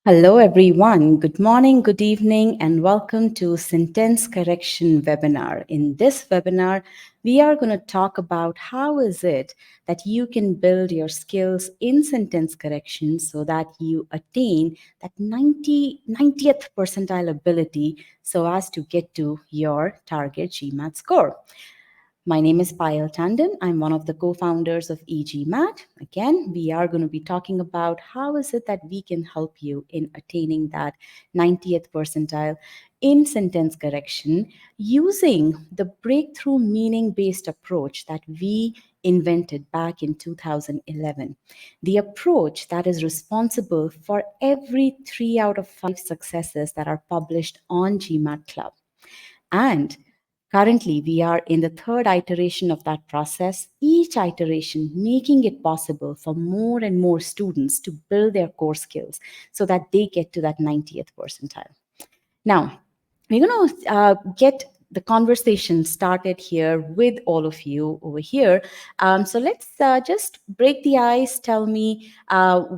Hello, everyone. Good morning, good evening, and welcome to Sentence Correction webinar. In this webinar, we are going to talk about how is it that you can build your skills in sentence correction so that you attain that 90th percentile ability so as to get to your target GMAT score. My name is Payal Tandon. I'm one of the co-founders of e-GMAT. Again, we are going to be talking about how is it that we can help you in attaining that 90th percentile in sentence correction using the breakthrough meaning-based approach that we invented back in 2011. The approach that is responsible for every 3 out of 5 successes that are published on GMAT Club. And currently, we are in the third iteration of that process, each iteration making it possible for more and more students to build their core skills so that they get to that 90th percentile. Now, we're going to get the conversation started here with all of you over here. So let's just break the ice. Tell me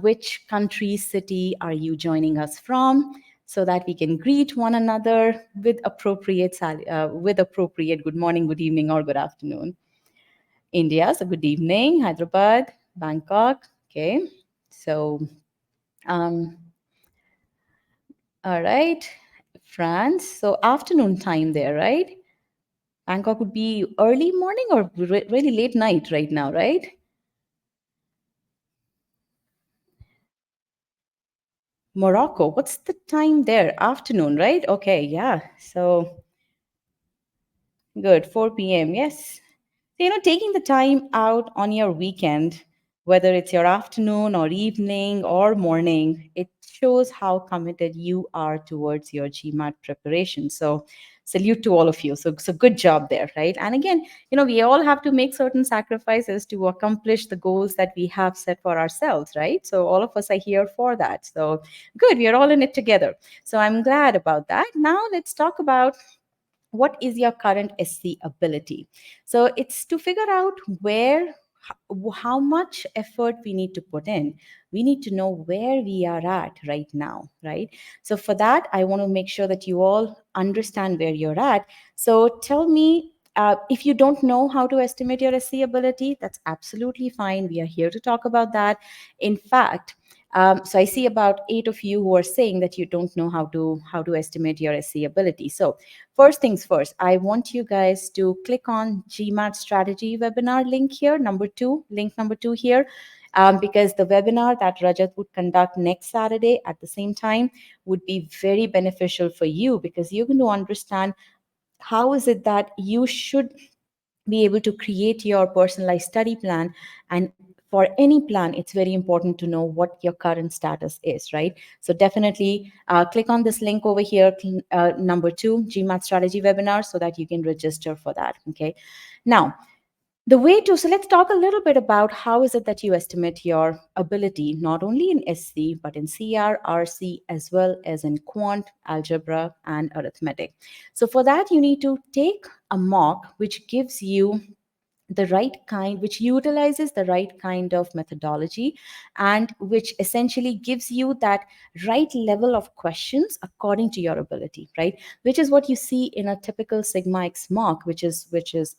which country, city are you joining us from, so that we can greet one another with appropriate good morning, good evening, or good afternoon. India, so good evening. Hyderabad, Bangkok. Okay, so um, all right, France. So afternoon time there, right? Bangkok would be early morning or really late night right now, right? Morocco, what's the time there? Afternoon, right? Okay, yeah. So good, 4 p.m. Yes. So, taking the time out on your weekend, whether it's your afternoon or evening or morning, it shows how committed you are towards your GMAT preparation. So, salute to all of you. So good job there, right? And again, we all have to make certain sacrifices to accomplish the goals that we have set for ourselves, right? So, all of us are here for that. So, good, we are all in it together. So, I'm glad about that. Now, let's talk about what is your current SC ability. So it's to figure out how much effort we need to put in. We need to know where we are at right now, right? So for that, I want to make sure that you all understand where you're at. So tell me, if you don't know how to estimate your SC ability, that's absolutely fine. We are here to talk about that. In fact, so I see about 8 of you who are saying that you don't know how to estimate your SC ability. So first things first, I want you guys to click on GMAT strategy webinar link here, link number two here, because the webinar that Rajat would conduct next Saturday at the same time would be very beneficial for you, because you're going to understand how is it that you should be able to create your personalized study plan. And for any plan, it's very important to know what your current status is, right? So definitely click on this link over here, number 2, GMAT strategy webinar, so that you can register for that. Okay, now so let's talk a little bit about how is it that you estimate your ability, not only in SC, but in CR, RC, as well as in quant, algebra, and arithmetic. So for that, you need to take a mock, which gives you which utilizes the right kind of methodology, and which essentially gives you that right level of questions according to your ability, right? Which is what you see in a typical Sigma X mock, which is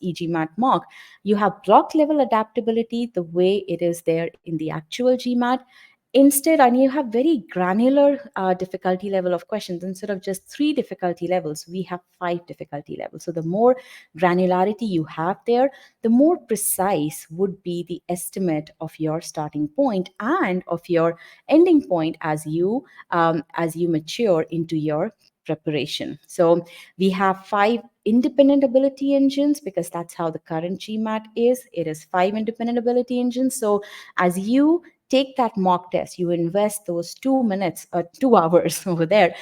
e-GMAT mock. You have block level adaptability the way it is there in the actual GMAT. Instead, and you have very granular difficulty level of questions. Instead of just 3 difficulty levels, we have 5 difficulty levels. So the more granularity you have there, the more precise would be the estimate of your starting point and of your ending point as you mature into your preparation. So we have 5 independent ability engines, because that's how the current GMAT is. It is 5 independent ability engines. So as you take that mock test, you invest those 2 minutes or 2 hours over there.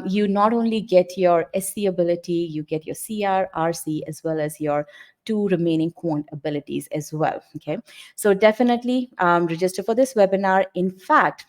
You not only get your SC ability, you get your CR, RC, as well as your 2 remaining quant abilities as well. Okay, so definitely register for this webinar. In fact,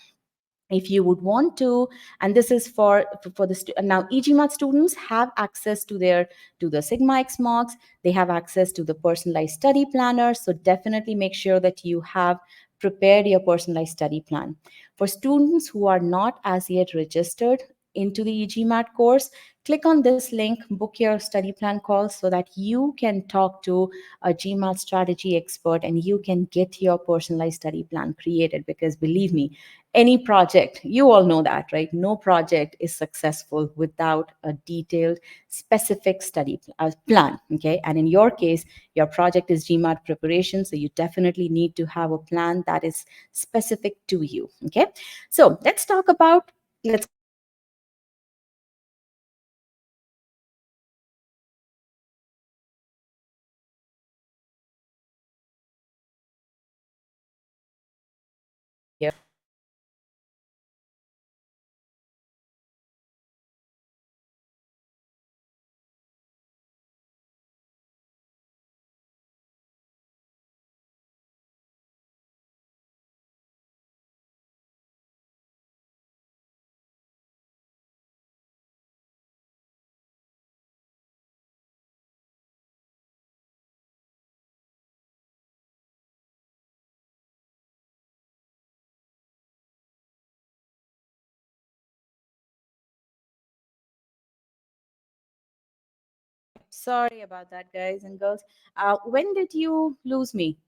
if you would want to, and this is for the now e-GMAT students have access to the Sigma X mocks. They have access to the personalized study planner. So definitely make sure that you have prepared your personalized study plan. For students who are not as yet registered into the e-GMAT course, click on this link, book your study plan call so that you can talk to a GMAT strategy expert and you can get your personalized study plan created. Because believe me, any project, you all know that, right? No project is successful without a detailed, specific plan. Okay. And in your case, your project is GMAT preparation. So you definitely need to have a plan that is specific to you. Okay. So let's come back to our topic here. Sorry about that, guys and girls. When did you lose me?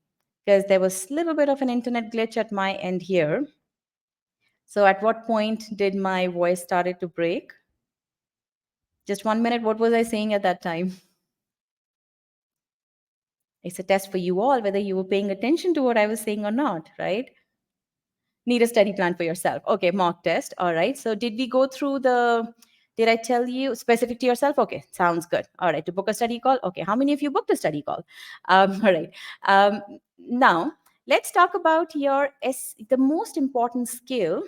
Because there was a little bit of an internet glitch at my end here. So at what point did my voice started to break? Just 1 minute. What was I saying at that time? It's a test for you all whether you were paying attention to what I was saying or not, right? Need a study plan for yourself. Okay, mock test. All right. So did I tell you specific to yourself? Okay, sounds good. All right. To book a study call. Okay. How many of you booked a study call? All right. Now, let's talk about the most important skill.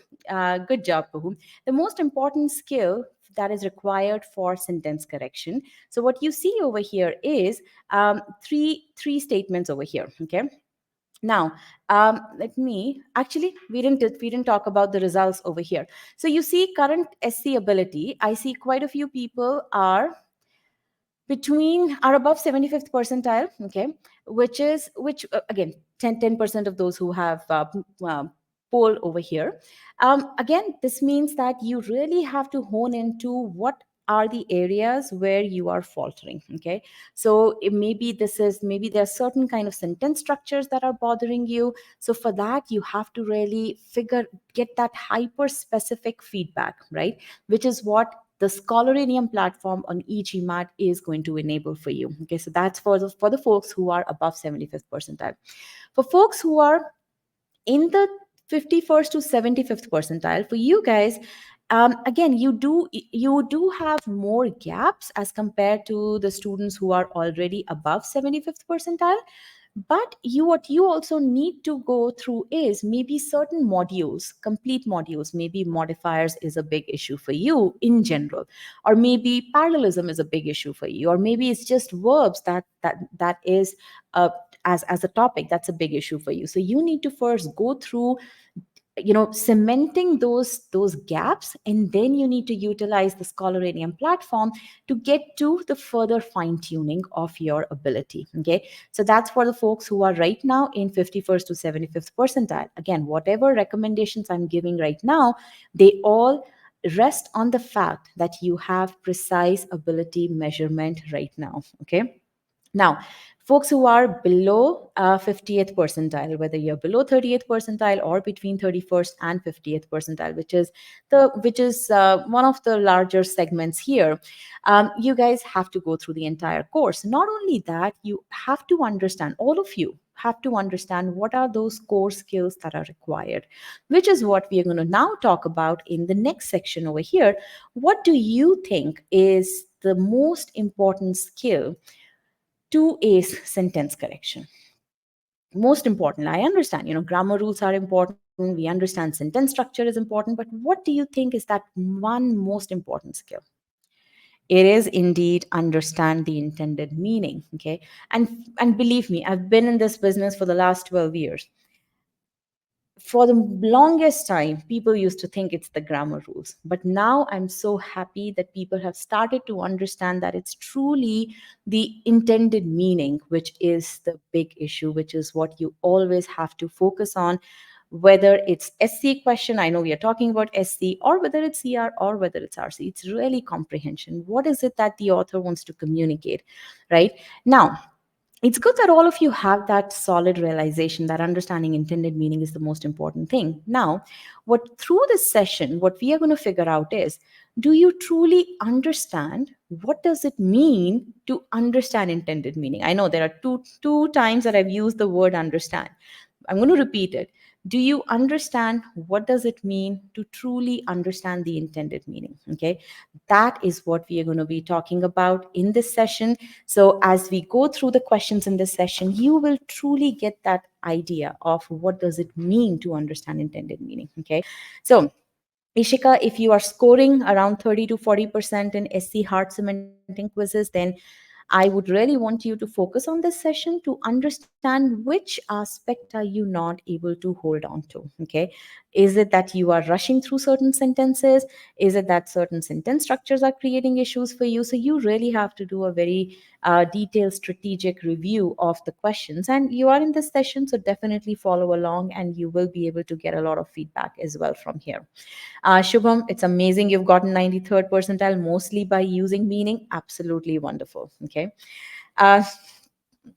Good job, Puhu. The most important skill that is required for sentence correction. So what you see over here is three statements over here. Okay. Now, let me actually we didn't talk about the results over here. So you see current SC ability. I see quite a few people are above 75th percentile. Okay, which again 10% of those who have poll over here. Again, this means that you really have to hone into what are the areas where you are faltering. Okay, so maybe there are certain kind of sentence structures that are bothering you. So for that, you have to really get that hyper specific feedback, right? Which is what the Scholarium platform on e-GMAT is going to enable for you. Okay, so that's for the folks who are above 75th percentile. For folks who are in the 51st to 75th percentile, for you guys, again, you do have more gaps as compared to the students who are already above 75th percentile. But what you also need to go through is maybe certain modules, complete modules. Maybe modifiers is a big issue for you in general, or maybe parallelism is a big issue for you, or maybe it's just verbs that is as a topic that's a big issue for you. So you need to first go through cementing those gaps, and then you need to utilize the Scholarium platform to get to the further fine tuning of your ability. Okay, so that's for the folks who are right now in 51st to 75th percentile. Again, whatever recommendations I'm giving right now, they all rest on the fact that you have precise ability measurement right now. Okay, now, folks who are below 50th percentile, whether you're below 30th percentile or between 31st and 50th percentile, which is one of the larger segments here, you guys have to go through the entire course. Not only that, you have to understand, all of you have to understand what are those core skills that are required, which is what we are going to now talk about in the next section over here. What do you think is the most important skill to ace sentence correction? Most important, I understand, grammar rules are important. We understand sentence structure is important. But what do you think is that one most important skill? It is indeed understand the intended meaning. Okay, and believe me, I've been in this business for the last 12 years. For the longest time, people used to think it's the grammar rules. But now I'm so happy that people have started to understand that it's truly the intended meaning, which is the big issue, which is what you always have to focus on. Whether it's SC question, I know we are talking about SC, or whether it's CR or whether it's RC, it's really comprehension. What is it that the author wants to communicate, right? Now, it's good that all of you have that solid realization that understanding intended meaning is the most important thing. Now, what through this session, what we are going to figure out is, do you truly understand what does it mean to understand intended meaning? I know there are two times that I've used the word understand. I'm going to repeat it. Do you understand what does it mean to truly understand the intended meaning? Okay, that is what we are going to be talking about in this session. So as we go through the questions in this session, you will truly get that idea of what does it mean to understand intended meaning. Okay, so Ishika, if you are scoring around 30 to 40% in SC hard cementing quizzes, then I would really want you to focus on this session to understand which aspect are you not able to hold on to. Okay. Is it that you are rushing through certain sentences? Is it that certain sentence structures are creating issues for you? So you really have to do a very detailed strategic review of the questions. And you are in this session, so definitely follow along and you will be able to get a lot of feedback as well from here. Shubham, it's amazing you've gotten 93rd percentile mostly by using meaning. Absolutely wonderful. Okay. Uh,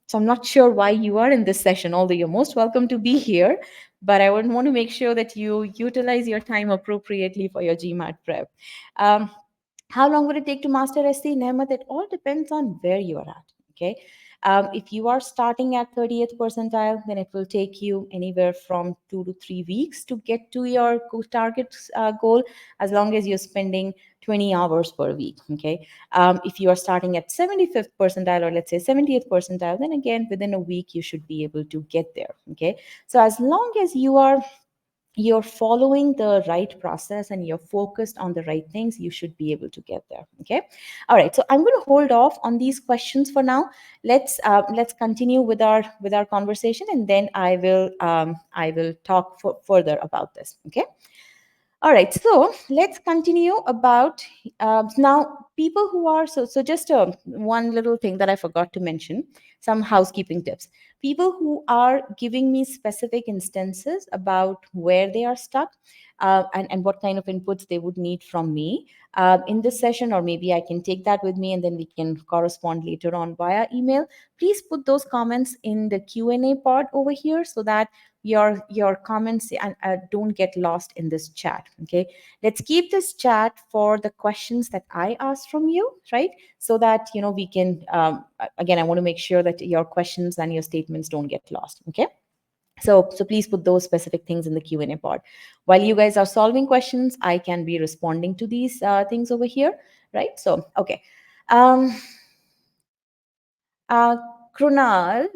so I'm not sure why you are in this session, although you're most welcome to be here. But I would want to make sure that you utilize your time appropriately for your GMAT prep. Um, how long would it take to master SC? Nehmat, it all depends on where you are at. Okay. If you are starting at 30th percentile, then it will take you anywhere from 2 to 3 weeks to get to your target goal, as long as you're spending 20 hours per week. Okay. If you are starting at 75th percentile, or let's say 70th percentile, then again, within a week, you should be able to get there. Okay. So as long as you're following the right process and you're focused on the right things, you should be able to get there. Okay. All right, so I'm going to hold off on these questions for now. Let's continue with our conversation, and then I will talk further about this. Okay. All right, so let's continue about now people who are so just one little thing that I forgot to mention, some housekeeping tips. People who are giving me specific instances about where they are stuck, and what kind of inputs they would need from me in this session, or maybe I can take that with me and then we can correspond later on via email. Please put those comments in the Q&A pod over here so that your comments and don't get lost in this chat. Okay, let's keep this chat for the questions that I asked from you, right? So that we can again, I want to make sure that your questions and your statements don't get lost. Okay, so please put those specific things in the Q&A pod. While you guys are solving questions, I can be responding to these things over here, right? So okay. um uh, Krunal,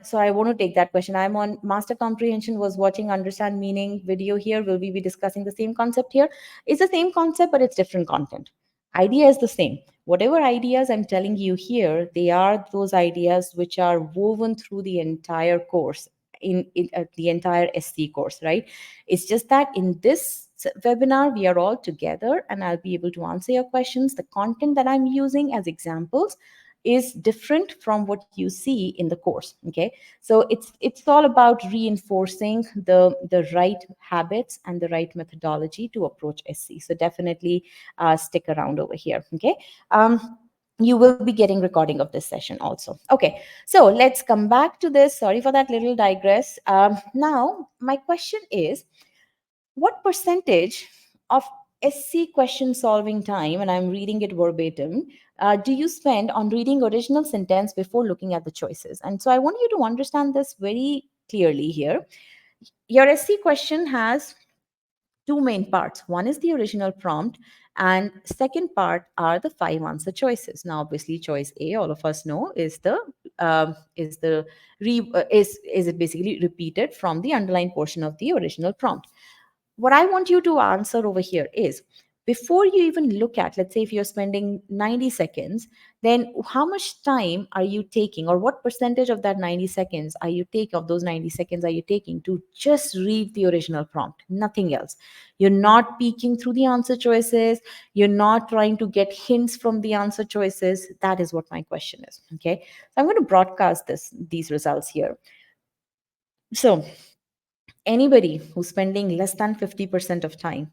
so I want to take that question. I'm on Master Comprehension, was watching Understand Meaning video here. Will we be discussing the same concept here? It's the same concept, but it's different content. Idea is the same. Whatever ideas I'm telling you here, they are those ideas which are woven through the entire course, in the entire SC course, right? It's just that in this webinar, we are all together and I'll be able to answer your questions. The content that I'm using as examples is different from what you see in the course. Okay, so it's all about reinforcing the right habits and the right methodology to approach SC. So definitely stick around over here. Okay. You will be getting recording of this session also. Okay, so let's come back to this. Sorry for that little digress. Now my question is, what percentage of SC question solving time, and I'm reading it verbatim, do you spend on reading original sentence before looking at the choices? And so I want you to understand this very clearly here. Your SC question has two main parts. One is the original prompt, and second part are the five answer choices. Now, obviously, choice A, all of us know, is it basically repeated from the underlined portion of the original prompt. What I want you to answer over here is, before you even look at, let's say if you're spending 90 seconds, then how much time are you taking, or what percentage of that 90 seconds are you taking, of those 90 seconds are you taking to just read the original prompt? Nothing else. You're not peeking through the answer choices. You're not trying to get hints from the answer choices. That is what my question is. Okay. So I'm going to broadcast these results here. So anybody who's spending less than 50% of time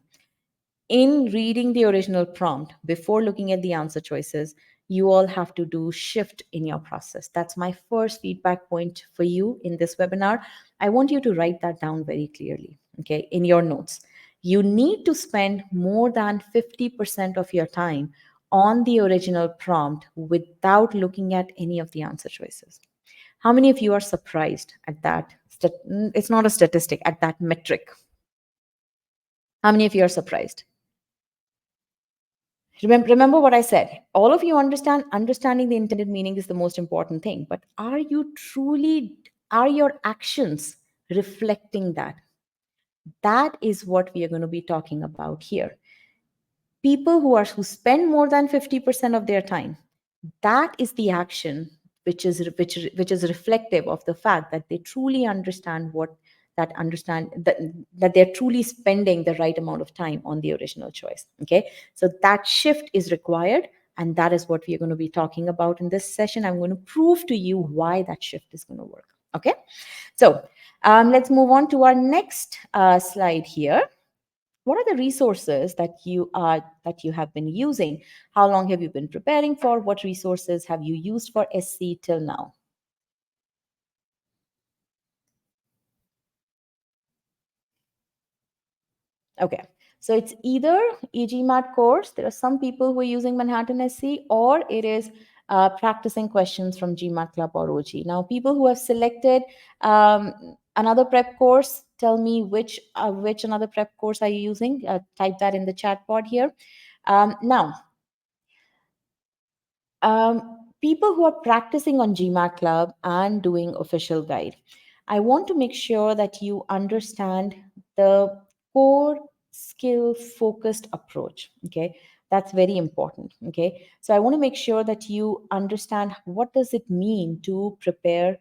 in reading the original prompt before looking at the answer choices, you all have to do shift in your process. That's my first feedback point for you in this webinar. I want you to write that down very clearly, okay, in your notes. You need to spend more than 50% of your time on the original prompt without looking at any of the answer choices. How many of you are surprised at that? It's not a statistic, at that metric. How many of you are surprised? Remember what I said. All of you understanding the intended meaning is the most important thing. But are your actions reflecting that? That is what we are going to be talking about here. People who spend more than 50% of their time, that is the action which is reflective of the fact that they truly understand that they're truly spending the right amount of time on the original choice. Okay, so that shift is required, and that is what we are going to be talking about in this session. I'm going to prove to you why that shift is going to work. Okay, so let's move on to our next slide here. What are the resources that you have been using? How long have you been preparing for? What resources have you used for SC till now? Okay, so it's either e-GMAT course. There are some people who are using Manhattan SC, or it is practicing questions from GMAT Club or OG. Now, people who have selected another prep course, tell me which another prep course are you using? Type that in the chat pod here. Now, people who are practicing on GMAT Club and doing official guide, I want to make sure that you understand the core skill focused approach. Okay, that's very important. Okay, so I want to make sure that you understand what does it mean to prepare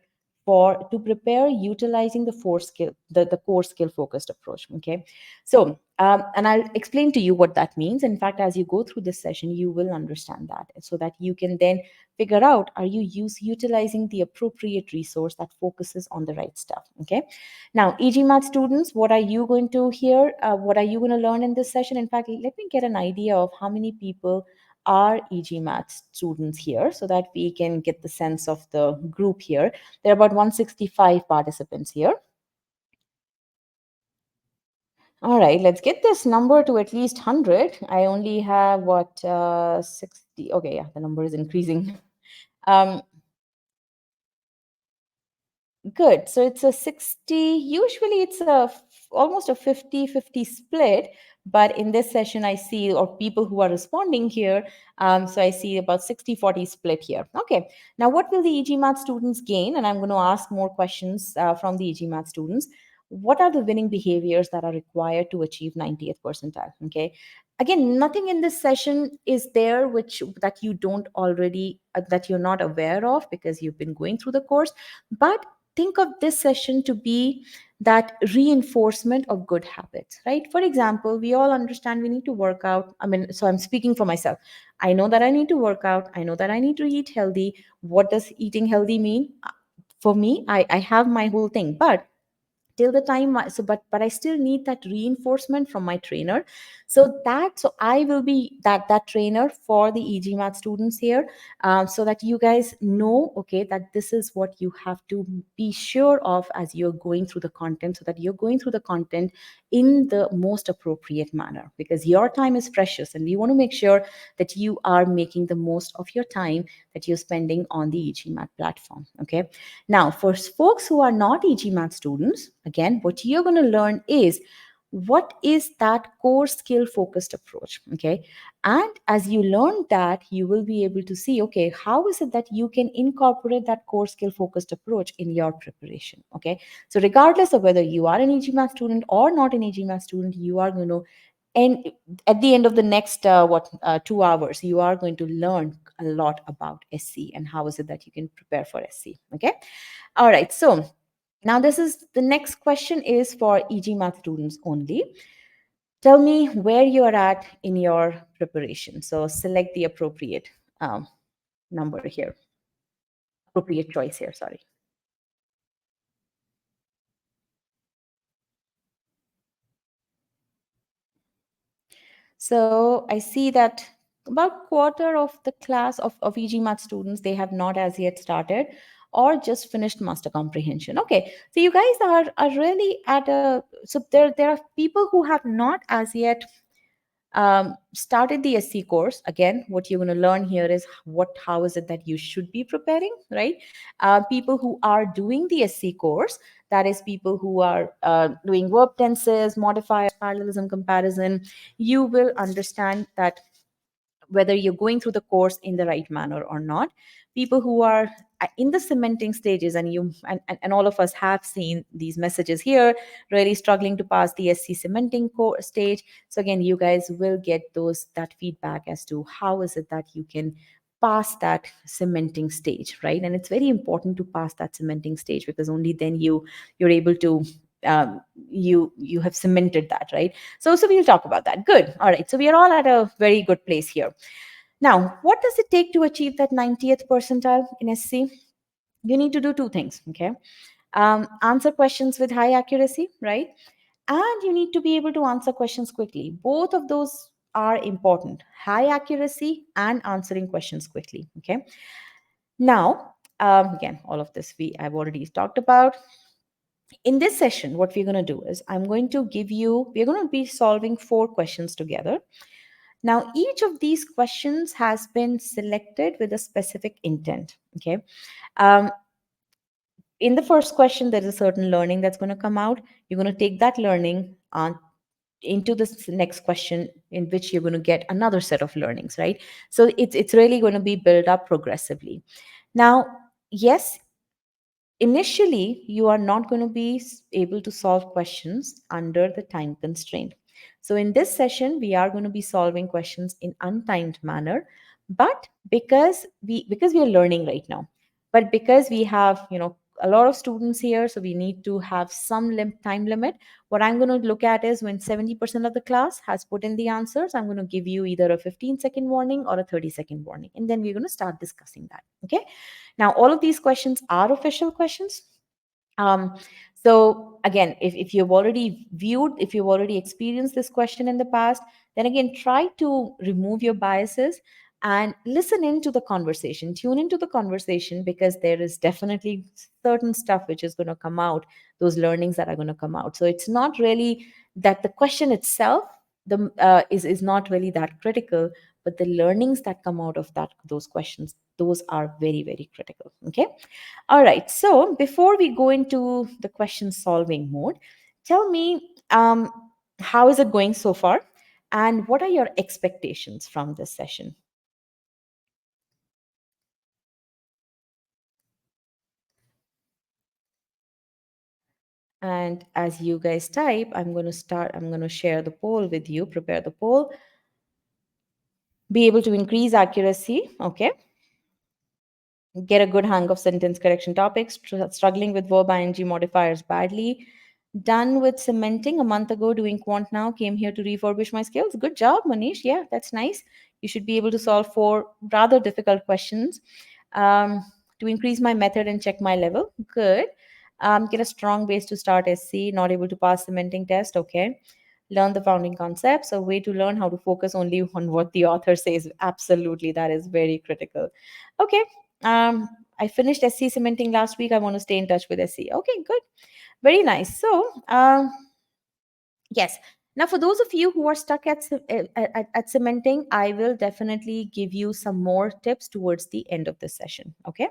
utilizing the core skill focused approach. Okay, so and I'll explain to you what that means. In fact, as you go through this session, you will understand that, so that you can then figure out, are you utilizing the appropriate resource that focuses on the right stuff. Okay, now e-GMAT students, what are you going to hear? What are you going to learn in this session? In fact, let me get an idea of how many people are e-GMAT students here, so that we can get the sense of the group here. There are about 165 participants here. All right, let's get this number to at least 100. I only have 60. Okay, yeah, the number is increasing. Um, Good. So it's a 60. Usually it's almost a 50-50 split. But in this session, I see, or people who are responding here, so I see about 60-40 split here. Okay. Now, what will the e-GMAT students gain? And I'm going to ask more questions from the e-GMAT students. What are the winning behaviors that are required to achieve 90th percentile? Okay. Again, nothing in this session is there that you don't already, that you're not aware of because you've been going through the course. But think of this session to be that reinforcement of good habits, right? For example, we all understand we need to work out. I mean, so I'm speaking for myself. I know that I need to work out. I know that I need to eat healthy. What does eating healthy mean? For me, I have my whole thing, but till the time but I still need that reinforcement from my trainer, so I will be that trainer for the e-GMAT students here, so that you guys know, okay, that this is what you have to be sure of as you're going through the content, so that you're going through the content in the most appropriate manner, because your time is precious and we want to make sure that you are making the most of your time that you're spending on the e-GMAT platform. Okay, now, for folks who are not e-GMAT students, again, what you're going to learn is what is that core skill focused approach. Okay, and as you learn that, you will be able to see, okay, how is it that you can incorporate that core skill focused approach in your preparation. Okay, so regardless of whether you are an e-GMAT student or not an e-GMAT student, you are going to, and at the end of the next 2 hours, you are going to learn a lot about SC and how is it that you can prepare for SC. Okay. All right. So now this is the next question is for e-GMAT students only. Tell me where you are at in your preparation. So select the appropriate number here, appropriate choice here, sorry. So I see that about quarter of the class of e-GMAT students, they have not as yet started or just finished master comprehension. Okay, so you guys are really at a, so there are people who have not as yet started the SC course. Again, what you're going to learn here is how is it that you should be preparing, right? People who are doing the SC course, that is people who are doing verb tenses, modifiers, parallelism, comparison, you will understand that whether you're going through the course in the right manner or not. People who are in the cementing stages, and and all of us have seen these messages here, really struggling to pass the SC cementing stage. So again, you guys will get that feedback as to how is it that you can pass that cementing stage, right? And it's very important to pass that cementing stage, because only then you're able to you have cemented that, right? So we'll talk about that. Good. All right. So we are all at a very good place here. Now, what does it take to achieve that 90th percentile in SC? You need to do two things. Okay. Answer questions with high accuracy, right? And you need to be able to answer questions quickly. Both of those are important: high accuracy and answering questions quickly. Okay. Now, again, all of this I've already talked about. In this session, what we're going to do is we're going to be solving 4 questions together. Now, each of these questions has been selected with a specific intent. Okay. Um, in the first question, there's a certain learning that's going to come out. You're going to take that learning on into this next question, in which you're going to get another set of learnings, right? So it's really going to be built up progressively. Now, yes, initially, you are not going to be able to solve questions under the time constraint. So in this session, we are going to be solving questions in untimed manner, but because we are learning right now, but because we have a lot of students here, so we need to have some time limit. What I'm going to look at is when 70% of the class has put in the answers, I'm going to give you either a 15-second warning or a 30-second warning, and then we're going to start discussing that. Okay. Now, all of these questions are official questions. Um, so again, if you've already viewed, if you've already experienced this question in the past, then again, try to remove your biases and listen into the conversation, tune into the conversation, because there is definitely certain stuff which is going to come out, those learnings that are going to come out. So it's not really that the question itself is not really that critical, but the learnings that come out of those questions, those are very, very critical. Okay. All right. So before we go into the question solving mode, tell me, how is it going so far? And what are your expectations from this session? And as you guys type, I'm going to share the poll with you, prepare the poll. Be able to increase accuracy. Okay. Get a good hang of sentence correction topics, struggling with verb ing modifiers badly, done with cementing a month ago, doing quant now, came here to refurbish my skills. Good job, Manish. Yeah, that's nice. You should be able to solve 4 rather difficult questions. To increase my method and check my level. Good. Get a strong base to start SC, not able to pass cementing test. Okay. Learn the founding concepts, a way to learn how to focus only on what the author says. Absolutely, that is very critical. Okay. um, I finished SC cementing last week. I want to stay in touch with SC. Okay, good. Very nice. So, yes. Now, for those of you who are stuck at cementing, I will definitely give you some more tips towards the end of the session. Okay.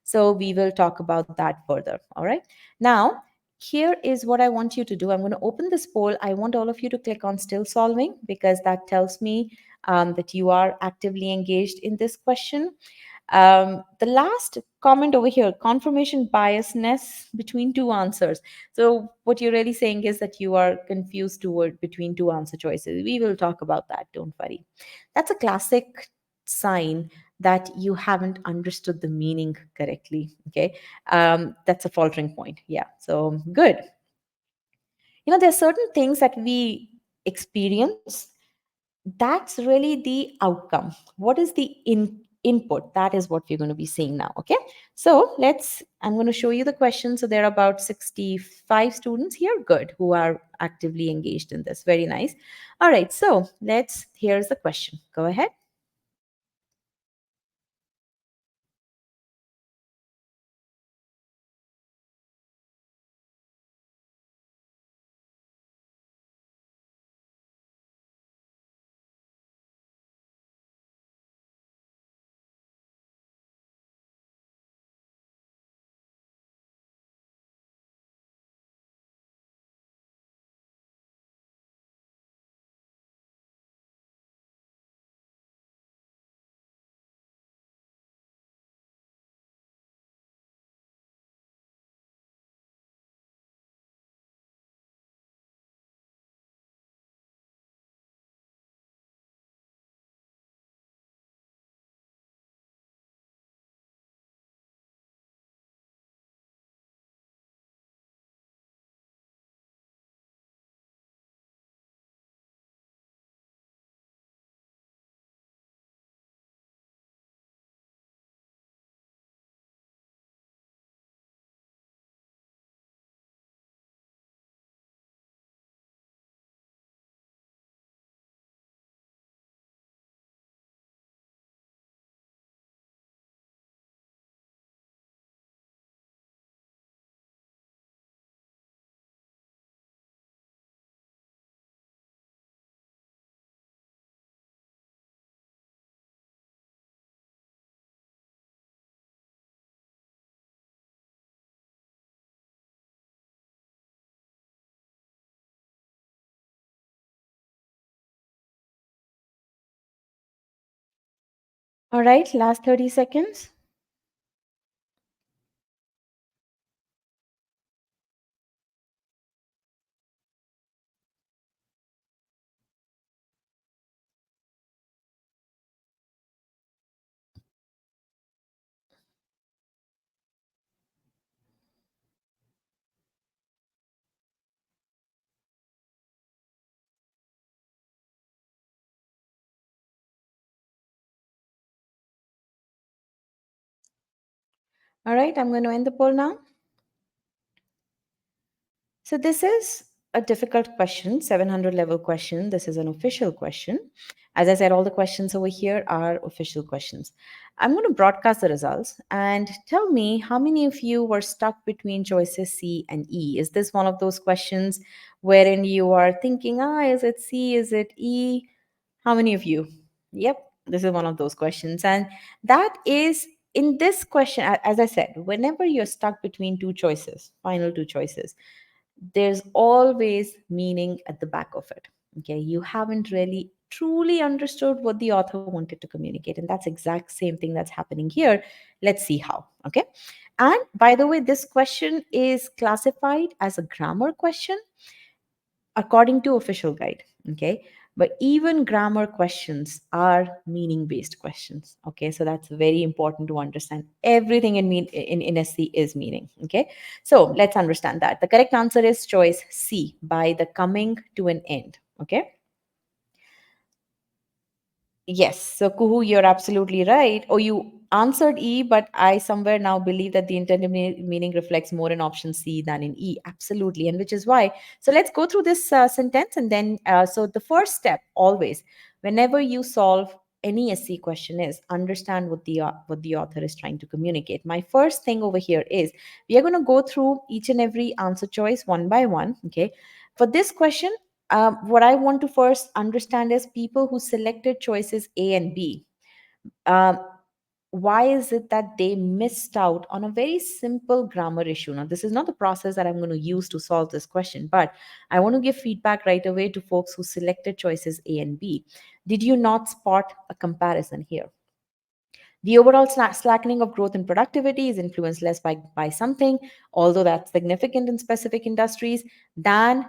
So, we will talk about that further. All right. Now, here is what I want you to do. I'm going to open this poll. I want all of you to click on still solving, because that tells me that you are actively engaged in this question. The last comment over here, confirmation biasness between 2 answers. So what you're really saying is that you are confused between 2 answer choices. We will talk about that. Don't worry. That's a classic sign that you haven't understood the meaning correctly. Okay. That's a faltering point. Yeah. So good. There are certain things that we experience, that's really the outcome. What is the input? That is what we're going to be seeing now. Okay. So I'm going to show you the questions. So there are about 65 students here, good, who are actively engaged in this. Very nice. All right. So here's the question. Go ahead. All right. Last 30 seconds. All right. I'm going to end the poll now. So this is a difficult question, 700 level question. This is an official question. As I said, all the questions over here are official questions. I'm going to broadcast the results and tell me how many of you were stuck between choices C and E. Is this one of those questions wherein you are thinking, is it C, is it E? How many of you? Yep, this is one of those questions. And that is in this question, as I said, whenever you're stuck between two choices, final two choices, there's always meaning at the back of it. Okay, you haven't really truly understood what the author wanted to communicate, and that's exact same thing that's happening here. Let's see how. Okay, and by the way, this question is classified as a grammar question according to official guide. Okay, but even grammar questions are meaning based questions. Okay, so that's very important to understand. Everything in SC is meaning. Okay, so let's understand that the correct answer is choice C, by the coming to an end. Okay. Yes. So, Kuhu, you're absolutely right. Or you answered E, but I somewhere now believe that the intended meaning reflects more in option C than in E. Absolutely. And which is why. So, let's go through this sentence. And then, so the first step always, whenever you solve any SC question, is understand what the author is trying to communicate. My first thing over here is we are going to go through each and every answer choice one by one. Okay. For this question, what I want to first understand is people who selected choices A and B. Um, why is it that they missed out on a very simple grammar issue? Now, this is not the process that I'm going to use to solve this question, but I want to give feedback right away to folks who selected choices A and B. Did you not spot a comparison here? The overall slackening of growth and productivity is influenced less by something, although that's significant in specific industries, than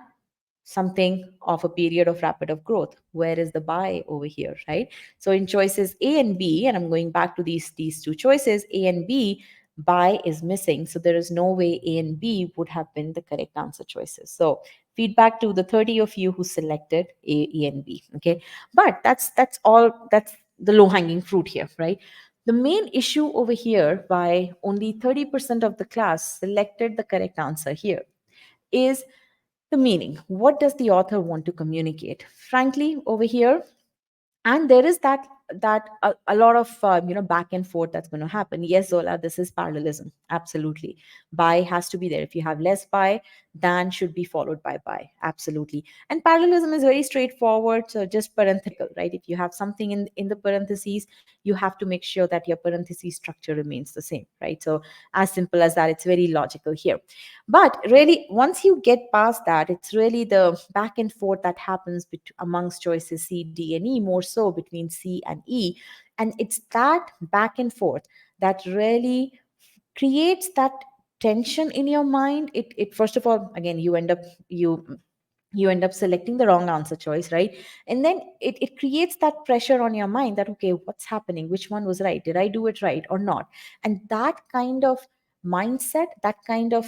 something of a period of rapid of growth. Where is the buy over here, right? So in choices A and B, and I'm going back to these two choices, A and B, buy is missing. So there is no way A and B would have been the correct answer choices. So feedback to the 30 of you who selected A and B. Okay. But that's all, that's the low-hanging fruit here, right? The main issue over here, why only 30% of the class selected the correct answer here, is the meaning. What does the author want to communicate? Frankly, over here, and there is that a lot of back and forth that's going to happen. Yes, Zola, this is parallelism, absolutely. Buy has to be there. If you have less buy, then should be followed by buy, absolutely. And parallelism is very straightforward, so just parenthetical, right? If you have something in the parentheses, you have to make sure that your parentheses structure remains the same, right? So as simple as that, it's very logical here. But really, once you get past that, it's really the back and forth that happens amongst choices C, D, and E, more so between C and E. And it's that back and forth that really creates that tension in your mind. It first of all, again, you end up selecting the wrong answer choice, right? And then it creates that pressure on your mind that, okay, what's happening, which one was right, did I do it right or not? And that kind of mindset, that kind of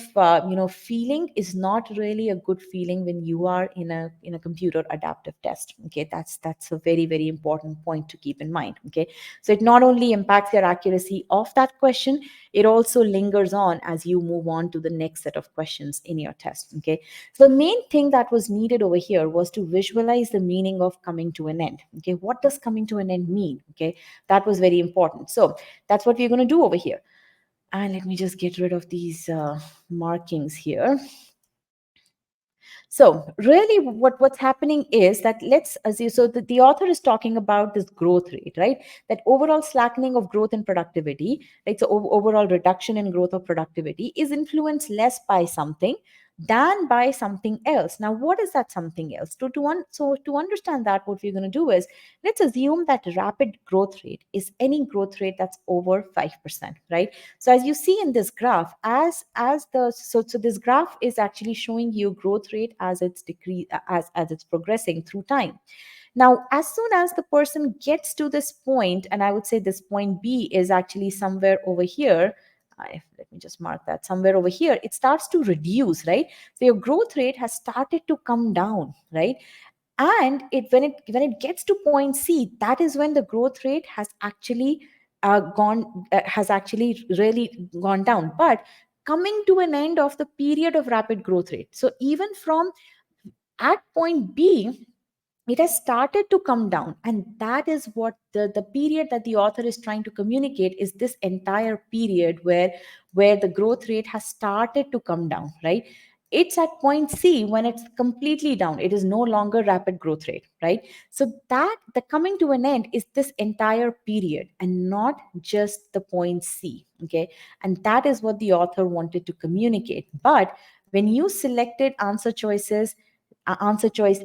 feeling is not really a good feeling when you are in a computer adaptive test. Okay, that's a very, very important point to keep in mind. Okay, so it not only impacts your accuracy of that question, it also lingers on as you move on to the next set of questions in your test. Okay, so the main thing that was needed over here was to visualize the meaning of coming to an end. Okay, what does coming to an end mean? Okay, that was very important. So that's what we're going to do over here. And let me just get rid of these markings here. So really what's happening is that, let's assume, so the author is talking about this growth rate, right? That overall slackening of growth and productivity, right? So overall reduction in growth of productivity is influenced less by something than by something else. Now, what is that something else? So to understand that, what we're going to do is, let's assume that rapid growth rate is any growth rate that's over 5%, right? So as you see in this graph, so this graph is actually showing you growth rate as it's decrease as it's progressing through time. Now, as soon as the person gets to this point, and I would say this point B is actually somewhere over here. Let me just mark that somewhere over here. It starts to reduce, right? So your growth rate has started to come down, right? And when it gets to point C, that is when the growth rate has actually really gone down, but coming to an end of the period of rapid growth rate. So even from at point B, it has started to come down, and that is what the period that the author is trying to communicate is this entire period where the growth rate has started to come down, right? It's at point C when it's completely down, it is no longer rapid growth rate, right? So that the coming to an end is this entire period and not just the point C. Okay, and that is what the author wanted to communicate. But when you selected answer choice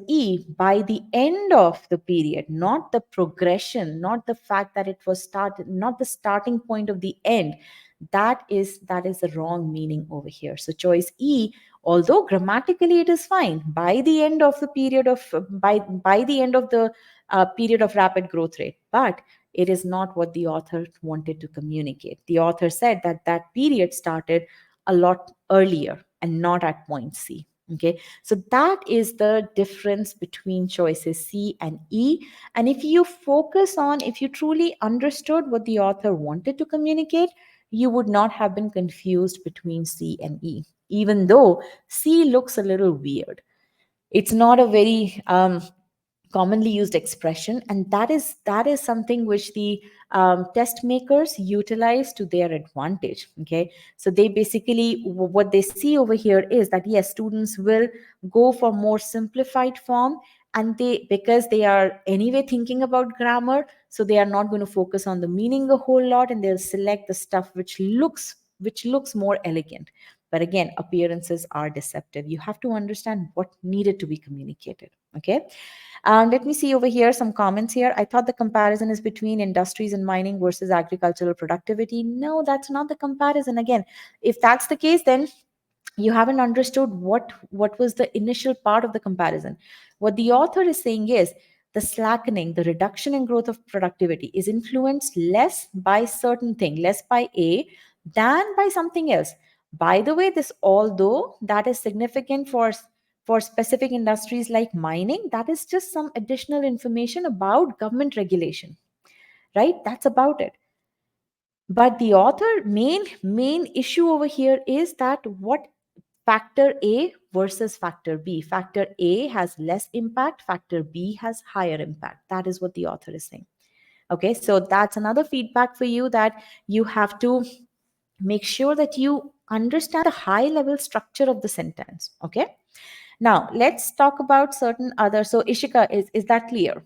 E, by the end of the period, not the progression, not the fact that it was started, not the starting point of the end. That is the wrong meaning over here. So choice E, although grammatically it is fine, by the end of the period of by the end of the period of rapid growth rate, but it is not what the author wanted to communicate. The author said that that period started a lot earlier and not at point C. Okay, so that is the difference between choices C and E. And if you truly understood what the author wanted to communicate, you would not have been confused between C and E, even though C looks a little weird. It's not a very commonly used expression, and that is something which the test makers utilize to their advantage. Okay, so they basically, what they see over here is that yes, students will go for more simplified form, and they, because they are anyway thinking about grammar, so they are not going to focus on the meaning a whole lot, and they'll select the stuff which looks more elegant. But again, appearances are deceptive. You have to understand what needed to be communicated. Okay, let me see over here some comments here. I thought the comparison is between industries and mining versus agricultural productivity. No, that's not the comparison. Again, if that's the case, then You haven't understood what was the initial part of the comparison. What the author is saying is the slackening, the reduction in growth of productivity is influenced less by certain thing, less by A than by something else. By the way, this although that is significant for specific industries like mining, that is just some additional information about government regulation, right? That's about it. But the author main issue over here is that what factor A versus factor B. Factor A has less impact, factor B has higher impact. That is what the author is saying. Okay, so that's another feedback for you, that you have to make sure that you understand the high level structure of the sentence. Okay, now let's talk about certain other. So, Ishika, is that clear?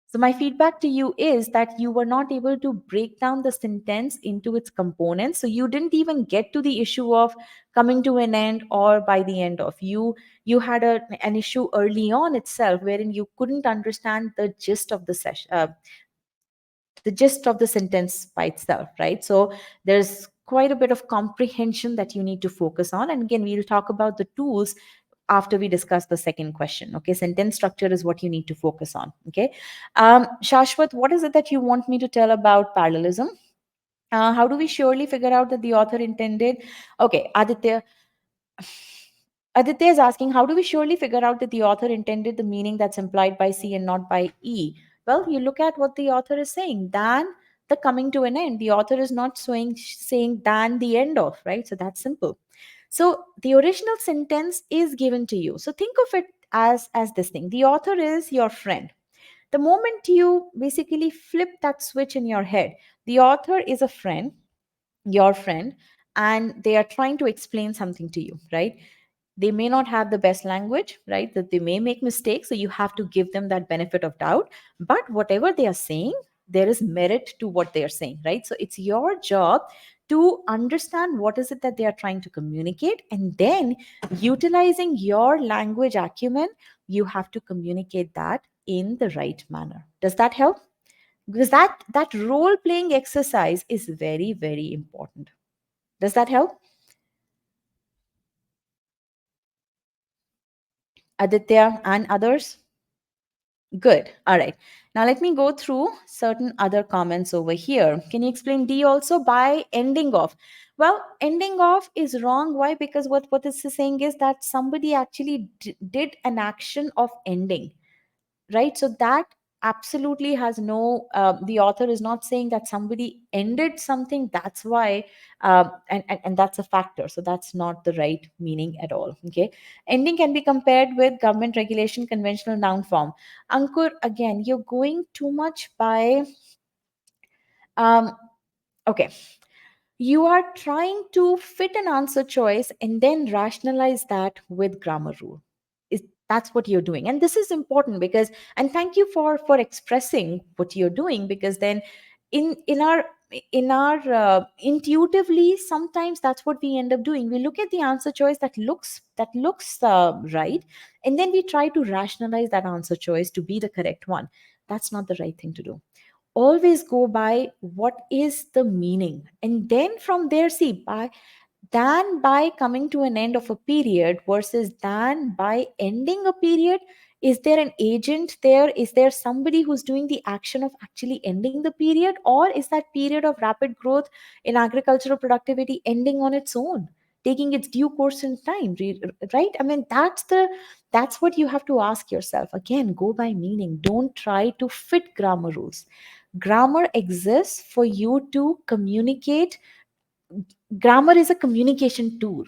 So, my feedback to you is that you were not able to break down the sentence into its components. So, you didn't even get to the issue of coming to an end or by the end of. You had an issue early on itself wherein you couldn't understand the gist of the session, the gist of the sentence by itself, right? So, there's quite a bit of comprehension that you need to focus on. And again, we'll talk about the tools after we discuss the second question. Okay, sentence structure is what you need to focus on. Okay, Shashwat, what is it that you want me to tell about parallelism? How do we surely figure out that the author intended? Okay, Aditya is asking, how do we surely figure out that the author intended the meaning that's implied by C and not by E? Well, you look at what the author is saying. Than the coming to an end. The author is not saying than the end of, right? So that's simple. So the original sentence is given to you. So think of it as this thing. The author is your friend. The moment you basically flip that switch in your head, the author is a friend, your friend, and they are trying to explain something to you, right? They may not have the best language, right? That they may make mistakes, so you have to give them that benefit of doubt. But whatever they are saying, there is merit to what they are saying, right? So it's your job to understand what is it that they are trying to communicate, and then utilizing your language acumen, you have to communicate that in the right manner. Does that help? Because that role playing exercise is very, very important. Does that help, Aditya and others? Good. All right. Now let me go through certain other comments over here. Can you explain D also by ending off? Well, ending off is wrong. Why? Because what this is saying is that somebody actually did an action of ending, right? So that absolutely has no, the author is not saying that somebody ended something, that's why, and that's a factor, so that's not the right meaning at all. Okay, ending can be compared with government regulation, conventional noun form. Ankur, again, you're going too much by, um okay, you are trying to fit an answer choice and then rationalize that with grammar rule. Is That's what you're doing, and this is important because, and thank you for expressing what you're doing, because then in our intuitively, sometimes that's what we end up doing. We look at the answer choice that looks right, and then we try to rationalize that answer choice to be the correct one. That's not the right thing to do. Always go by what is the meaning, and then from there, see, by coming to an end of a period versus than by ending a period, is there an agent there? Is there somebody who's doing the action of actually ending the period, or is that period of rapid growth in agricultural productivity ending on its own, taking its due course in time? Right, I mean, that's what you have to ask yourself. Again, go by meaning. Don't try to fit grammar rules. Grammar exists for you to communicate. Grammar is a communication tool.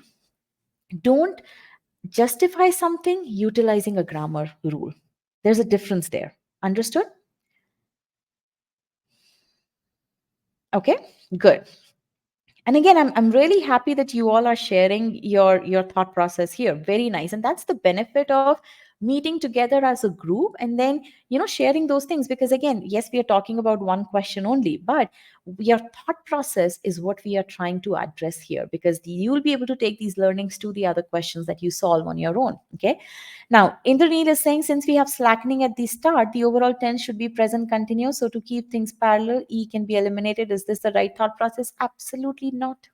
Don't justify something utilizing a grammar rule. There's a difference there. Understood? Okay, good. And again, I'm really happy that you all are sharing your thought process here. Very nice. And that's the benefit of meeting together as a group, and then sharing those things. Because again, yes, we are talking about one question only, but your thought process is what we are trying to address here, because you'll be able to take these learnings to the other questions that you solve on your own. Okay, now Indraneel is saying, since we have slackening at the start, the overall tense should be present continuous. So to keep things parallel, E can be eliminated. Is this the right thought process? Absolutely not.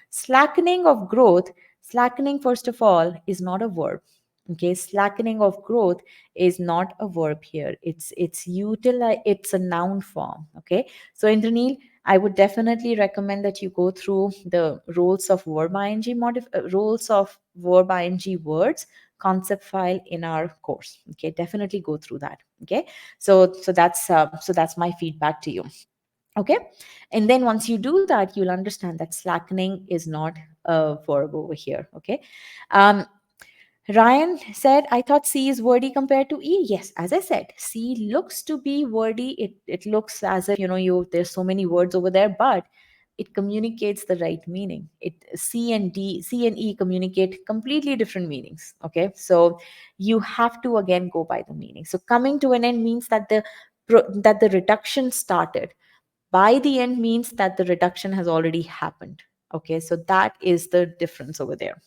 Slackening of growth Slackening, first of all, is not a verb. Okay, slackening of growth is not a verb here. It's a noun form. Okay, so Indranil, I would definitely recommend that you go through the roles of verb ing words concept file in our course. Okay, definitely go through that. Okay, so that's my feedback to you. Okay, and then once you do that, you'll understand that slackening is not a verb over here. Okay, um, Ryan said, I thought C is wordy compared to E. Yes, as I said, C looks to be wordy. It looks as if, there's so many words over there, but it communicates the right meaning. C and E communicate completely different meanings. Okay. So you have to again go by the meaning. So coming to an end means that the reduction started. By the end means that the reduction has already happened. Okay. So that is the difference over there.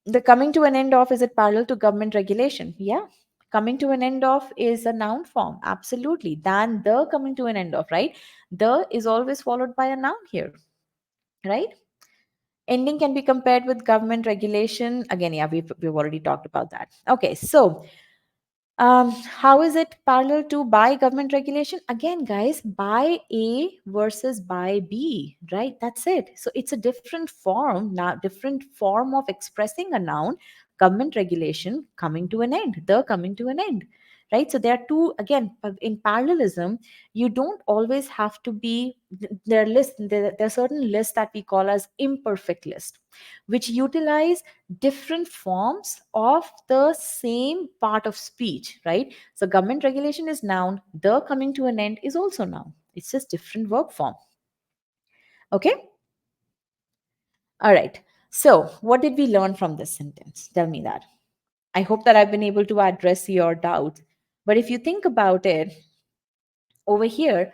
The coming to an end of, is it parallel to government regulation? Yeah. Coming to an end of is a noun form. Absolutely. Than the coming to an end of, right? The is always followed by a noun here, right? Ending can be compared with government regulation. Again, yeah, we've already talked about that. Okay. So how is it parallel to by government regulation? Again, guys, by A versus by B, right? That's it. So it's a different form now, different form of expressing a noun. Government regulation coming to an end, the coming to an end, right? So there are two, again, in parallelism, you don't always have to be, there are certain lists that we call as imperfect list, which utilize different forms of the same part of speech, right? So government regulation is noun, the coming to an end is also noun. It's just different verb form. Okay? All right. So what did we learn from this sentence? Tell me that. I hope that I've been able to address your doubt. But if you think about it, over here,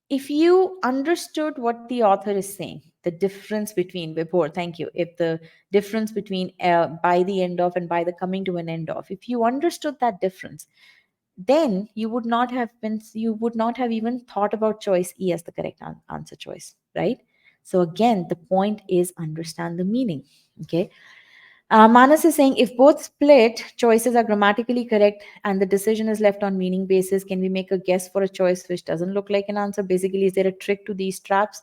if you understood what the author is saying, the difference between before, thank you, if the difference between by the end of and by the coming to an end of, if you understood that difference, then you would not have even thought about choice E as the correct answer choice, right? So again, the point is understand the meaning. Okay. Manas is saying, if both split choices are grammatically correct and the decision is left on meaning basis, can we make a guess for a choice which doesn't look like an answer? Basically, is there a trick to these traps?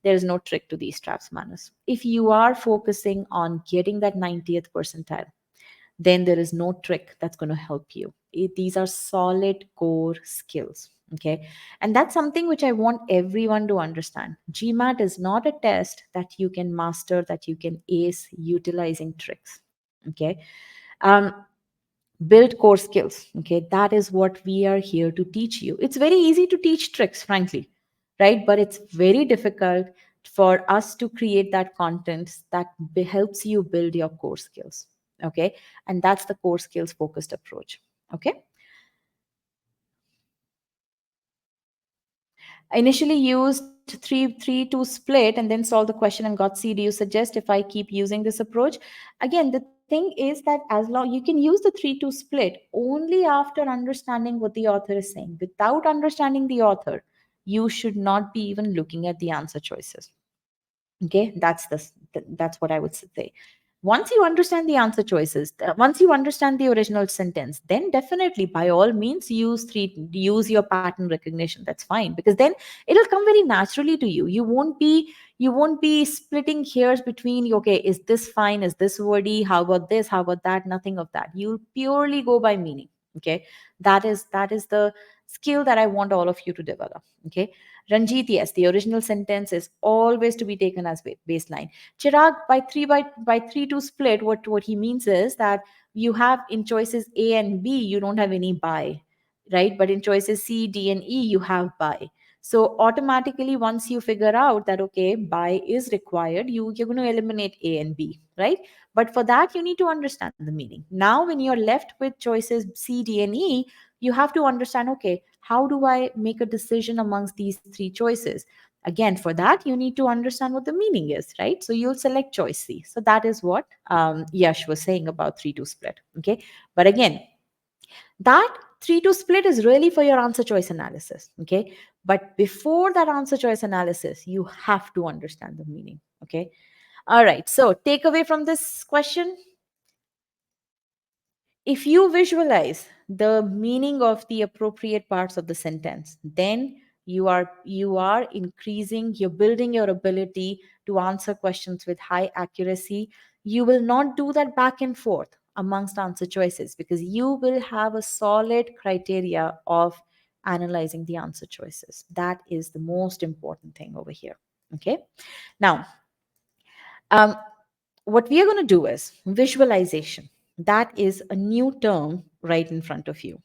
There is no trick to these traps, Manas. If you are focusing on getting that 90th percentile, then there is no trick that's going to help you. These are solid core skills. Okay. And that's something which I want everyone to understand. GMAT is not a test that you can master, that you can ace utilizing tricks. Okay. Um, Build core skills. Okay. That is what we are here to teach you. It's very easy to teach tricks, frankly, right? But it's very difficult for us to create that content that helps you build your core skills. Okay. And that's the core skills focused approach. Okay. I initially used three to split and then solved the question and got C. Do you suggest if I keep using this approach? Again, the thing is that as long you can use the 3 to split only after understanding what the author is saying. Without understanding the author, you should not be even looking at the answer choices. Okay, that's what I would say. Once you understand the answer choices, once you understand the original sentence, then definitely by all means use your pattern recognition. That's fine, because then it'll come very naturally to you. You won't be splitting hairs between, okay, is this fine, is this wordy, how about this, how about that? Nothing of that. You'll purely go by meaning. Okay, that is the skill that I want all of you to develop. Okay. Ranjit, yes, the original sentence is always to be taken as baseline. Chirag, by 3 to split, what he means is that you have in choices A and B, you don't have any by, right? But in choices C, D, and E, you have by. So automatically, once you figure out that okay, by is required, you're going to eliminate A and B, right? But for that, you need to understand the meaning. Now, when you're left with choices C, D, and E, you have to understand, okay, how do I make a decision amongst these three choices? Again, for that, you need to understand what the meaning is, right? So you'll select choice C. So that is what Yash was saying about 3 to split. Okay. But again, that 3 to split is really for your answer choice analysis. Okay. But before that answer choice analysis, you have to understand the meaning. Okay. All right. So, takeaway from this question, if you visualize the meaning of the appropriate parts of the sentence, then you are increasing, you're building your ability to answer questions with high accuracy. You will not do that back and forth amongst answer choices because you will have a solid criteria of analyzing the answer choices. That is the most important thing over here. Okay. Now, um, what we are going to do is visualization. That is a new term right in front of you.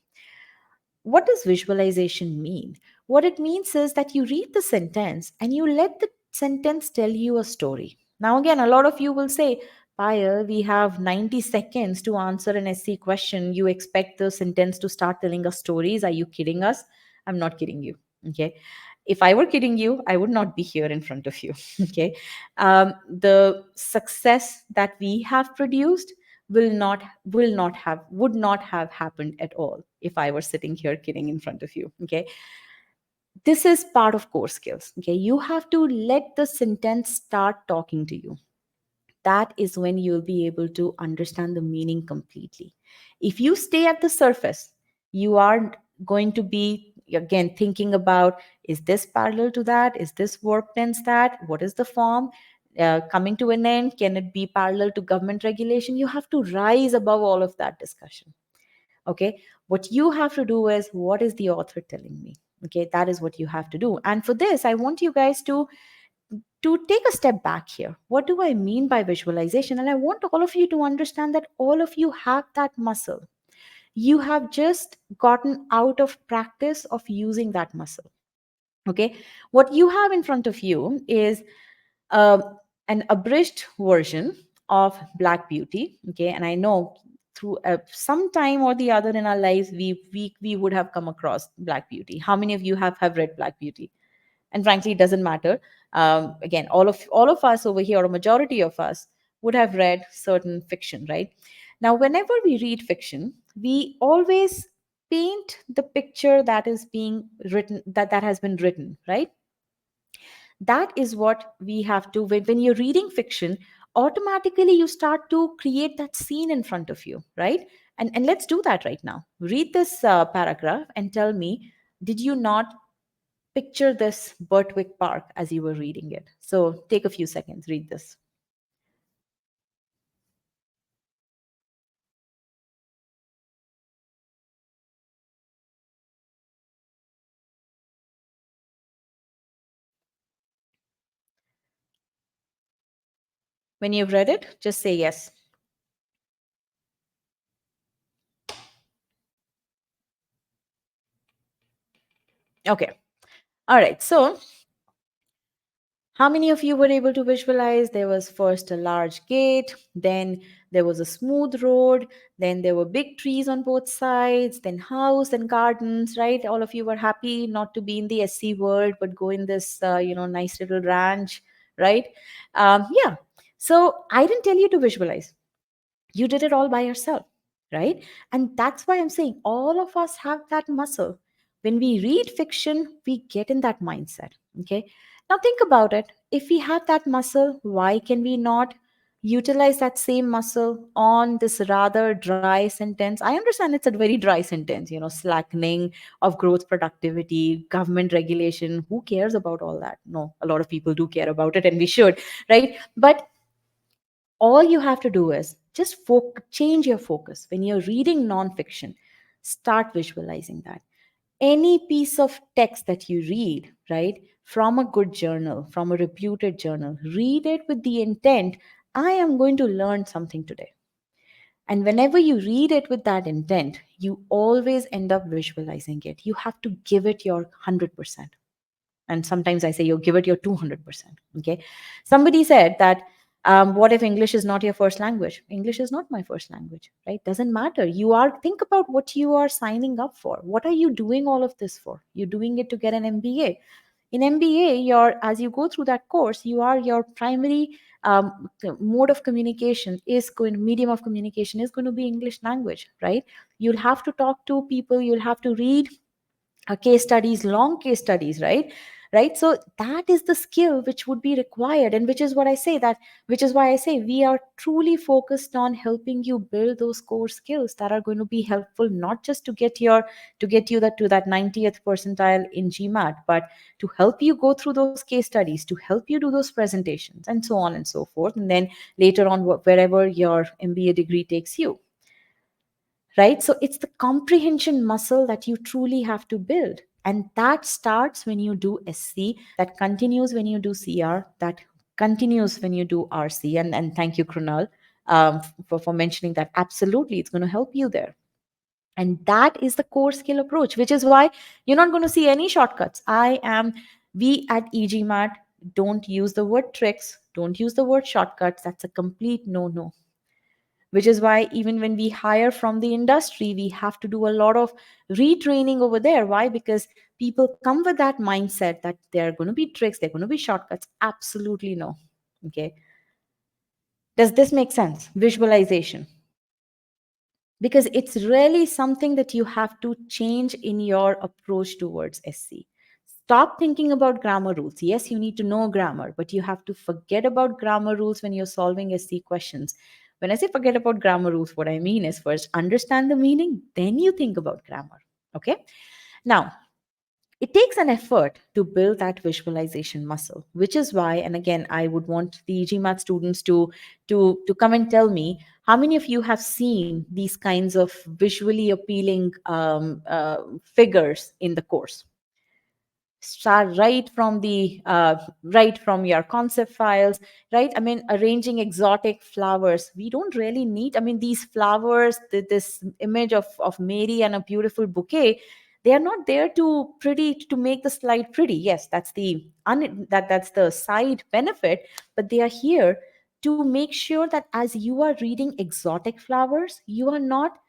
What does visualization mean? What it means is that you read the sentence and you let the sentence tell you a story. Now, again, a lot of you will say, Payal, we have 90 seconds to answer an SC question. You expect the sentence to start telling us stories. Are you kidding us? I'm not kidding you. Okay. If I were kidding you, I would not be here in front of you. Okay. The success that we have produced would not have happened at all if I were sitting here kidding in front of you. Okay. This is part of core skills. Okay. You have to let the sentence start talking to you. That is when you'll be able to understand the meaning completely. If you stay at the surface, you are going to be again thinking about, is this parallel to that? Is this verb tense that? What is the form? Coming to an end, can it be parallel to government regulation? You have to rise above all of that discussion. Okay. What you have to do is, what is the author telling me? Okay. That is what you have to do. And for this, I want you guys to take a step back here. What do I mean by visualization? And I want all of you to understand that all of you have that muscle. You have just gotten out of practice of using that muscle. Okay. What you have in front of you is uh, an abridged version of Black Beauty. Okay. And I know through some time or the other in our lives, we would have come across Black Beauty. How many of you have read Black Beauty? And frankly, it doesn't matter. Again, all of us over here, or a majority of us, would have read certain fiction, right? Now, whenever we read fiction, we always paint the picture that is being written, that has been written, right? That is what we have to, when you're reading fiction, automatically you start to create that scene in front of you, right? And let's do that right now. Read this paragraph and tell me, did you not picture this Birtwick Park as you were reading it? So take a few seconds, read this. When you've read it, just say yes. Okay. All right. So how many of you were able to visualize there was first a large gate, then there was a smooth road, then there were big trees on both sides, then house and gardens, right? All of you were happy not to be in the SC world, but go in this, nice little ranch, right? Yeah. So I didn't tell you to visualize. You did it all by yourself, right? And that's why I'm saying all of us have that muscle. When we read fiction, we get in that mindset. Okay. Now think about it. If we have that muscle, why can we not utilize that same muscle on this rather dry sentence? I understand it's a very dry sentence, slackening of growth productivity, government regulation. Who cares about all that? No, a lot of people do care about it, and we should, right? But all you have to do is just change your focus. When you're reading nonfiction, start visualizing that. Any piece of text that you read, right, from a good journal, from a reputed journal, read it with the intent, I am going to learn something today. And whenever you read it with that intent, you always end up visualizing it. You have to give it your 100%. And sometimes I say you give it your 200%. Okay. Somebody said that, what if English is not your first language? English is not my first language, right? Doesn't matter. Think about what you are signing up for. What are you doing all of this for? You're doing it to get an MBA. In MBA, as you go through that course, your primary mode of communication medium of communication is going to be English language, right? You'll have to talk to people, you'll have to read case studies, long case studies, right? right? So that is the skill which would be required, and which is why I say we are truly focused on helping you build those core skills that are going to be helpful, not just to get you that to that 90th percentile in GMAT, but to help you go through those case studies, to help you do those presentations, and so on and so forth. And then later on, wherever your MBA degree takes you, right? So it's the comprehension muscle that you truly have to build. And that starts when you do SC, that continues when you do CR, that continues when you do RC. And thank you, Krunal, for mentioning that. Absolutely, it's going to help you there. And that is the core skill approach, which is why you're not going to see any shortcuts. We at e-GMAT don't use the word tricks, don't use the word shortcuts. That's a complete no no, which is why even when we hire from the industry, we have to do a lot of retraining over there. Why? Because people come with that mindset that there are going to be tricks, there are going to be shortcuts. Absolutely no. Okay. Does this make sense? Visualization. Because it's really something that you have to change in your approach towards SC. Stop thinking about grammar rules. Yes, you need to know grammar, but you have to forget about grammar rules when you're solving SC questions. When I say forget about grammar rules, what I mean is first understand the meaning, then you think about grammar. Okay? Now, it takes an effort to build that visualization muscle, which is why, and again, I would want the GMAT students to come and tell me how many of you have seen these kinds of visually appealing figures in the course. Start right from your concept files, right? I mean, arranging exotic flowers. We don't really need, I mean, these flowers, this image of Mary and a beautiful bouquet, they are not there to make the slide pretty. Yes, that's the side benefit, but they are here to make sure that as you are reading exotic flowers, you're not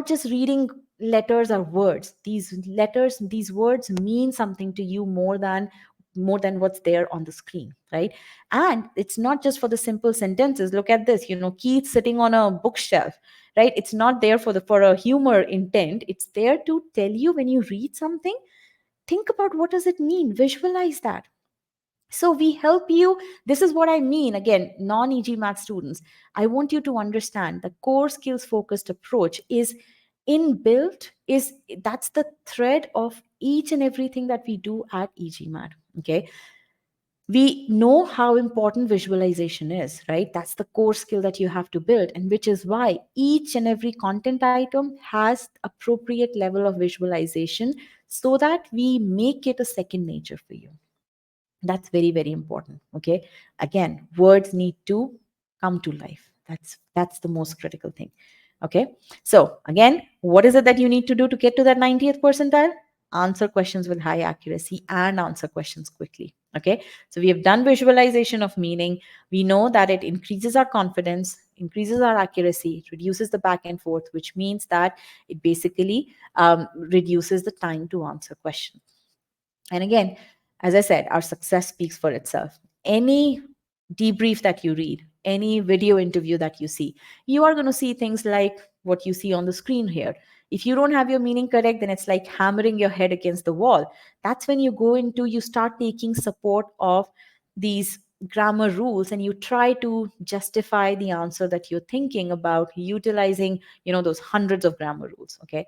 just reading letters or words. These words mean something to you more than what's there on the screen, right? And it's not just for the simple sentences. Look at this, Keith sitting on a bookshelf, right? It's not there for a humor intent. It's there to tell you when you read something, think about what does it mean, visualize that. So we help you. This is what I mean. Again, non-e-GMAT students, I want you to understand the core skills focused approach is inbuilt, is that's the thread of each and everything that we do at e-GMAT. Okay. We know how important visualization is, right? That's the core skill that you have to build, and which is why each and every content item has appropriate level of visualization so that we make it a second nature for you. That's very very important. Okay, again, words need to come to life. That's the most critical thing. Okay, so again, what is it that you need to do to get to that 90th percentile? Answer questions with high accuracy and answer questions quickly. Okay, so we have done visualization of meaning. We know that it increases our confidence, increases our accuracy, it reduces the back and forth, which means that it basically reduces the time to answer questions. And again, as I said, our success speaks for itself. Any debrief that you read, any video interview that you see, you are going to see things like what you see on the screen here. If you don't have your meaning correct, then it's like hammering your head against the wall. That's when you start taking support of these grammar rules, and you try to justify the answer that you're thinking about utilizing, those hundreds of grammar rules. Okay,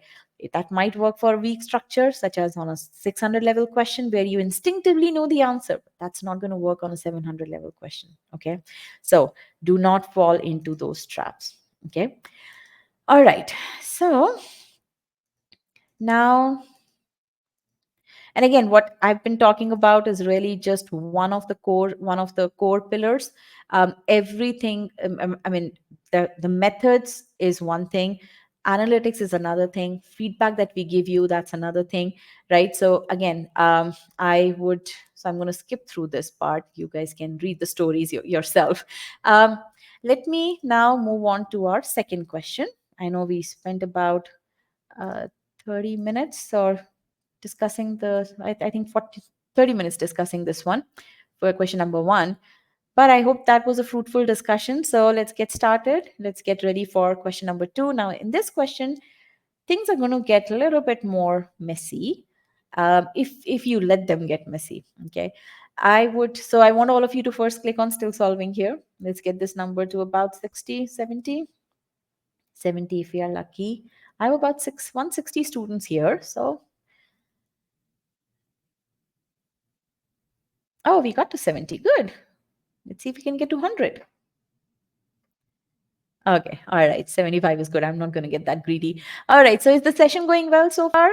that might work for a weak structure, such as on a 600 level question where you instinctively know the answer. But that's not going to work on a 700 level question. Okay. So do not fall into those traps. Okay. All right. So now, and again, what I've been talking about is really just one of the core pillars. Everything, I mean, the methods is one thing, analytics is another thing, feedback that we give you, that's another thing, right? So again, so I'm going to skip through this part. You guys can read the stories yourself. Um, Let me now move on to our second question. I know we spent about uh, 30 minutes or discussing I think 30 minutes discussing this one for question number one. But I hope that was a fruitful discussion. So let's get started. Let's get ready for question number two. Now, in this question, things are going to get a little bit more messy. if you let them get messy. Okay. I want all of you to first click on still solving here. Let's get this number to about 60, 70, 70 if we are lucky. I have about 160 students here. So, oh, we got to 70. Good. Let's see if we can get to 100. Okay. All right. 75 is good. I'm not going to get that greedy. All right. So is the session going well so far?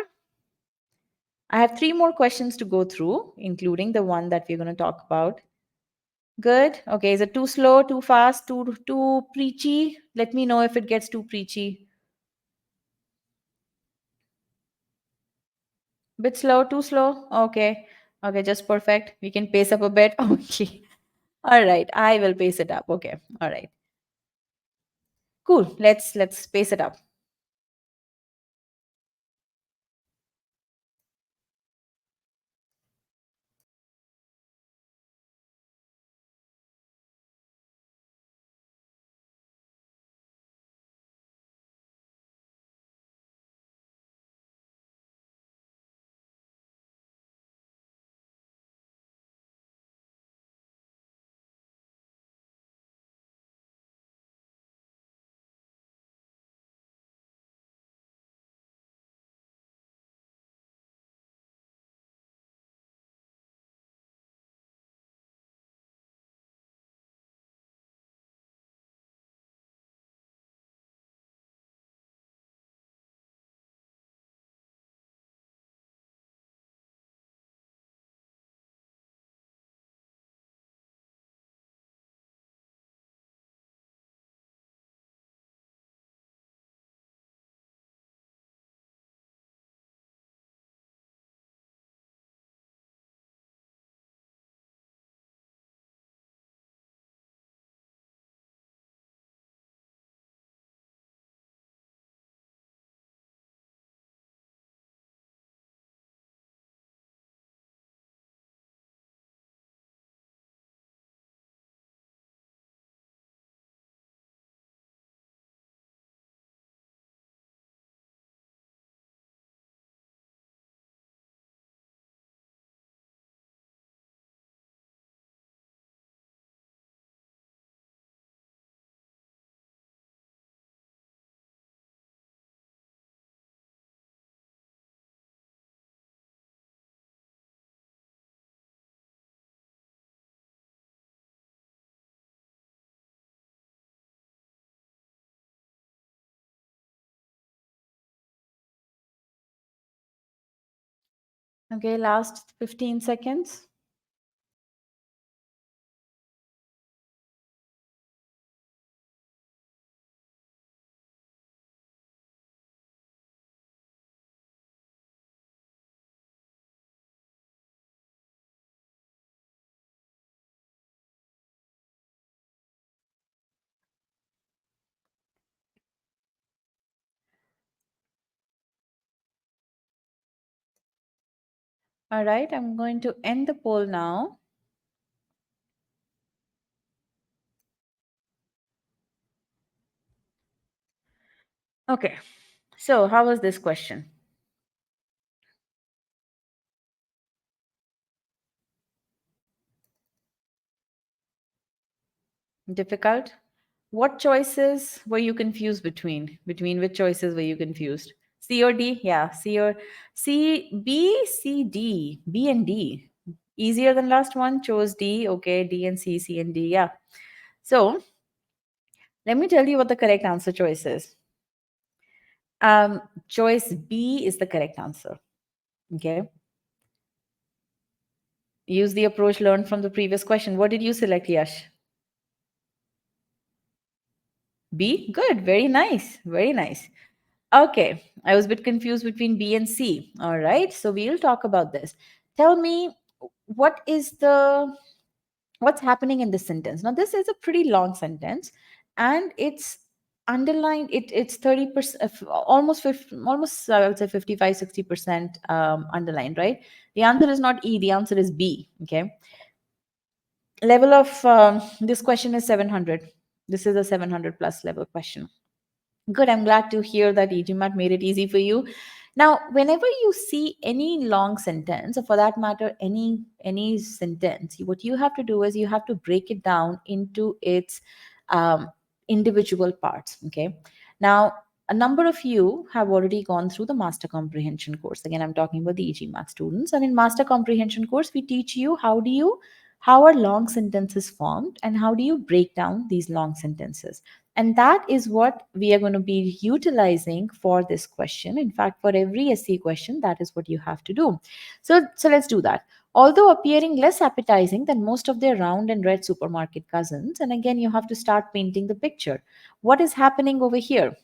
I have 3 more questions to go through, including the one that we're going to talk about. Good. Okay. Is it too slow, too fast, too preachy? Let me know if it gets too preachy. Bit slow, too slow. Okay. Okay, just perfect. We can pace up a bit. Okay. All right. I will pace it up. Okay. All right. Cool. Let's pace it up. Okay, last 15 seconds. All right, I'm going to end the poll now. Okay. So, how was this question? Difficult? What choices were you confused between? Between which choices were you confused? C or D? Yeah, C or C, B, C, D, B and D. Easier than last one, chose D. Okay, D and C, C and D. Yeah. So let me tell you what the correct answer choice is. Choice B is the correct answer. Okay. Use the approach learned from the previous question. What did you select, Yash? B? Good. Very nice. Very nice. Okay, I was a bit confused between B and C. All right, so we'll talk about this. Tell me, what is the what's happening in this sentence? Now, this is a pretty long sentence, and it's underlined. It's 30%, almost 50, almost I would say 55, 60% underlined. Right. The answer is not E. The answer is B. Okay. Level of this question is 700. This is a 700 plus level question. Good. I'm glad to hear that e-GMAT made it easy for you. Now, whenever you see any long sentence, or for that matter, any sentence, what you have to do is you have to break it down into its um, individual parts. Okay. Now, a number of you have already gone through the master comprehension course. Again, I'm talking about the e-GMAT students. And in master comprehension course, we teach you how are long sentences formed and how do you break down these long sentences. And that is what we are going to be utilizing for this question. In fact, for every SC question, that is what you have to do. So let's do that. Although appearing less appetizing than most of their round and red supermarket cousins, and again, you have to start painting the picture. What is happening over here?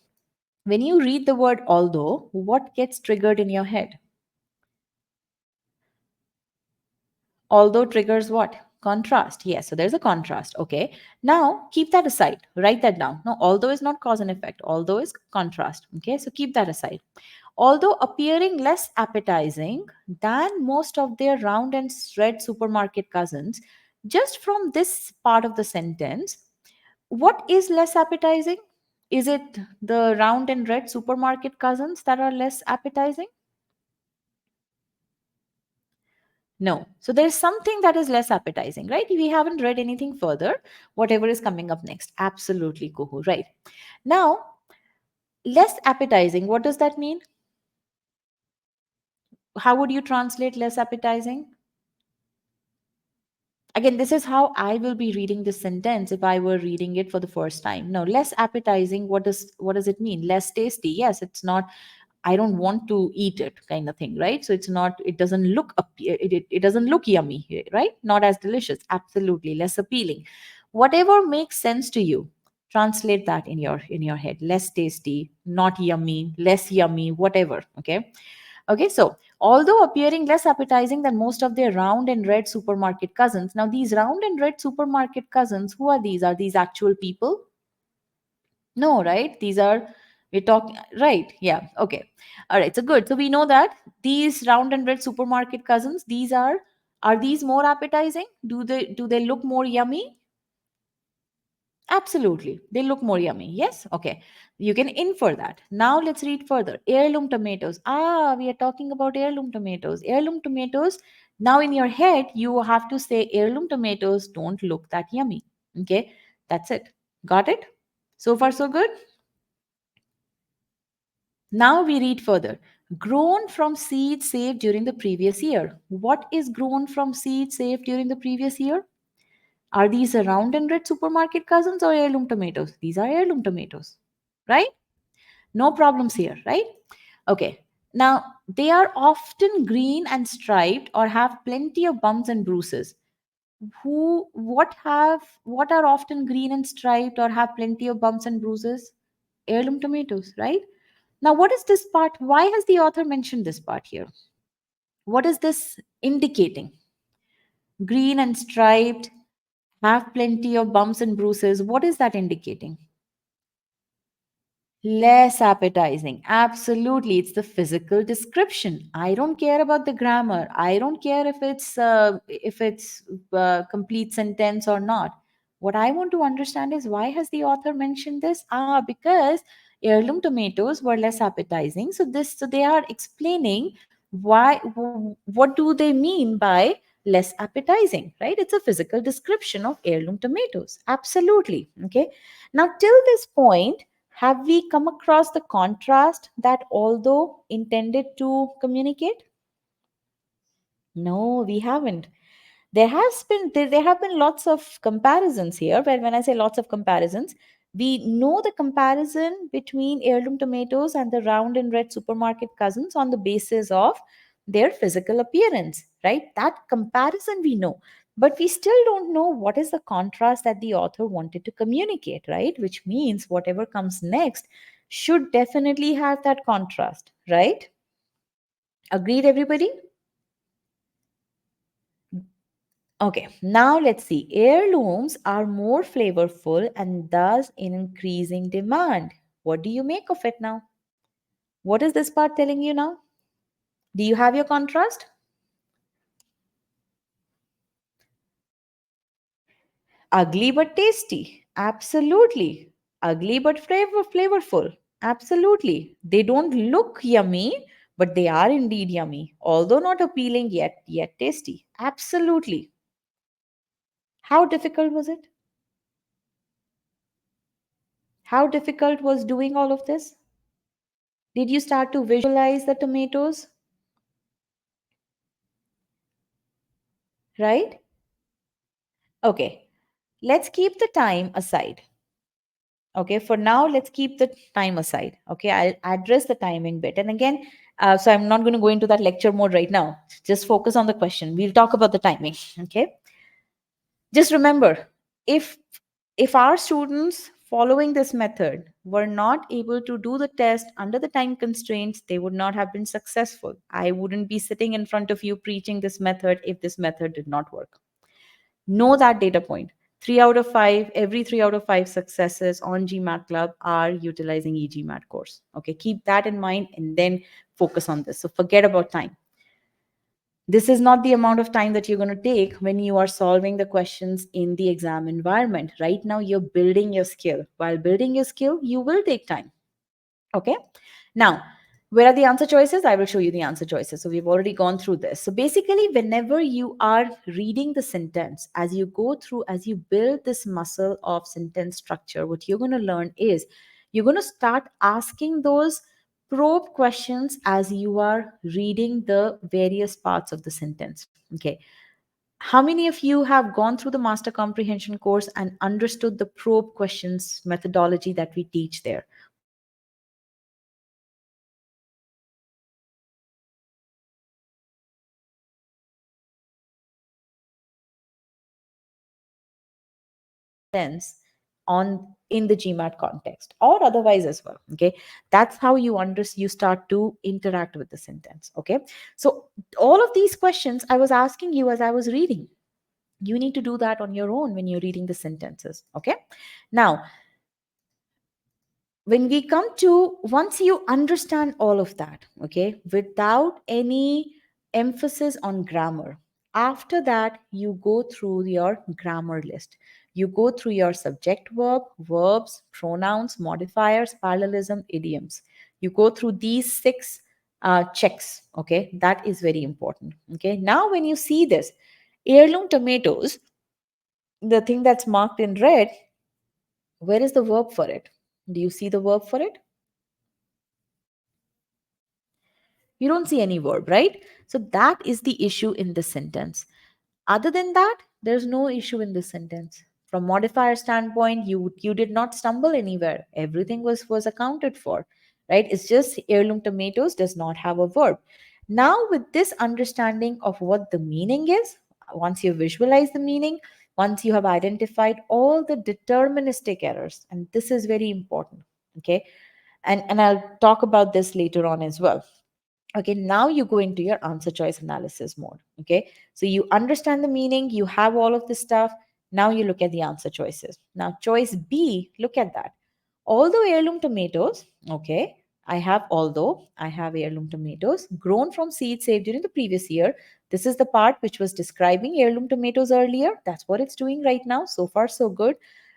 When you read the word although, what gets triggered in your head? Although triggers what? Contrast. Yes, so there's a contrast. Okay. Now keep that aside. Write that down. No, although is not cause and effect. Although is contrast. Okay. So keep that aside. Although appearing less appetizing than most of their round and red supermarket cousins, just from this part of the sentence, what is less appetizing? Is it the round and red supermarket cousins that are less appetizing? No. So there's something that is less appetizing, right? We haven't read anything further. Whatever is coming up next. Absolutely, Kuhu. Right. Now, less appetizing, what does that mean? How would you translate less appetizing? Again, this is how I will be reading this sentence if I were reading it for the first time. No, less appetizing, what does it mean? Less tasty. Yes, it's not I don't want to eat it kind of thing, right? So it's not, it doesn't look it doesn't look yummy, right? Not as delicious. Absolutely less appealing. Whatever makes sense to you, translate that in your head. Less tasty, not yummy, less yummy, whatever. Okay. Okay, so although appearing less appetizing than most of their round and red supermarket cousins, now these round and red supermarket cousins, who are these? Are these actual people? No, right? These are, we're talking, right? Yeah, okay. All right, so good. So we know that these round and red supermarket cousins, are these more appetizing? Do they look more yummy? Absolutely. They look more yummy. Yes? Okay. You can infer that. Now let's read further. Heirloom tomatoes. We are talking about heirloom tomatoes. Heirloom tomatoes. Now in your head, you have to say heirloom tomatoes don't look that yummy. Okay. That's it. Got it? So far, so good? Now we read further. Grown from seed saved during the previous year. What is grown from seed saved during the previous year? Are these a round and red supermarket cousins or heirloom tomatoes? These are heirloom tomatoes, right? No problems here, right? Okay. Now, they are often green and striped or have plenty of bumps and bruises. What are often green and striped or have plenty of bumps and bruises? Heirloom tomatoes, right? Now, what is this part? Why has the author mentioned this part here? What is this indicating? Green and striped, have plenty of bumps and bruises. What is that indicating? Less appetizing. Absolutely. It's the physical description. I don't care about the grammar. I don't care if it's complete sentence or not. What I want to understand is why has the author mentioned this? Because heirloom tomatoes were less appetizing. So they are explaining what do they mean by less appetizing, right? It's a physical description of heirloom tomatoes. Absolutely. Okay. Now, till this point, have we come across the contrast that although intended to communicate? No, we haven't. There have been lots of comparisons here. When I say lots of comparisons, we know the comparison between heirloom tomatoes and the round and red supermarket cousins on the basis of their physical appearance, right? That comparison we know, but we still don't know what is the contrast that the author wanted to communicate, right? Which means whatever comes next should definitely have that contrast, right? Agreed, everybody? Okay, now let's see. Heirlooms are more flavorful and thus in increasing demand. What do you make of it now? What is this part telling you now? Do you have your contrast? Ugly but tasty. Absolutely. Ugly but flavorful. Absolutely. They don't look yummy, but they are indeed yummy, although not appealing yet tasty. Absolutely. How difficult was it? How difficult was doing all of this? Did you start to visualize the tomatoes? Right? Okay. Let's keep the time aside. Okay, for now, let's keep the time aside. Okay, I'll address the timing bit. And again, so I'm not going to go into that lecture mode right now. Just focus on the question. We'll talk about the timing. Okay, just remember, if our students following this method were not able to do the test under the time constraints, they would not have been successful. I wouldn't be sitting in front of you preaching this method if this method did not work. Know that data point. 3 out of 5, every 3 out of 5 successes on GMAT Club are utilizing e-GMAT course. Okay, keep that in mind and then focus on this. So forget about time. This is not the amount of time that you're going to take when you are solving the questions in the exam environment. Right now, you're building your skill. While building your skill, you will take time. Okay. Now, where are the answer choices? I will show you the answer choices. So we've already gone through this. So basically, whenever you are reading the sentence, as you go through, as you build this muscle of sentence structure, what you're going to learn is you're going to start asking those probe questions as you are reading the various parts of the sentence. Okay. How many of you have gone through the master comprehension course and understood the probe questions methodology that we teach there? Sense on in the GMAT context or otherwise as well. Okay, that's how you start to interact with the sentence. Okay, so all of these questions I was asking you as I was reading. You need to do that on your own when you're reading the sentences. Okay, now when we come to once you understand all of that, okay, without any emphasis on grammar, after that you go through your grammar list. You go through your subject verb, verbs, pronouns, modifiers, parallelism, idioms. You go through these 6 checks. Okay, that is very important. Okay, now when you see this heirloom tomatoes, the thing that's marked in red, where is the verb for it? Do you see the verb for it? You don't see any verb, right? So that is the issue in this sentence. Other than that, there's no issue in this sentence. From modifier standpoint, you did not stumble anywhere. Everything was accounted for, right? It's just heirloom tomatoes does not have a verb. Now, with this understanding of what the meaning is, once you visualize the meaning, once you have identified all the deterministic errors, and this is very important, okay? And I'll talk about this later on as well. Okay, now you go into your answer choice analysis mode. Okay, so you understand the meaning, you have all of this stuff. Now you look at the answer choices. Now choice B, look at that. Although heirloom tomatoes, okay, I have heirloom tomatoes grown from seeds saved during the previous year. This is the part which was describing heirloom tomatoes earlier. That's what it's doing right now. So far so good.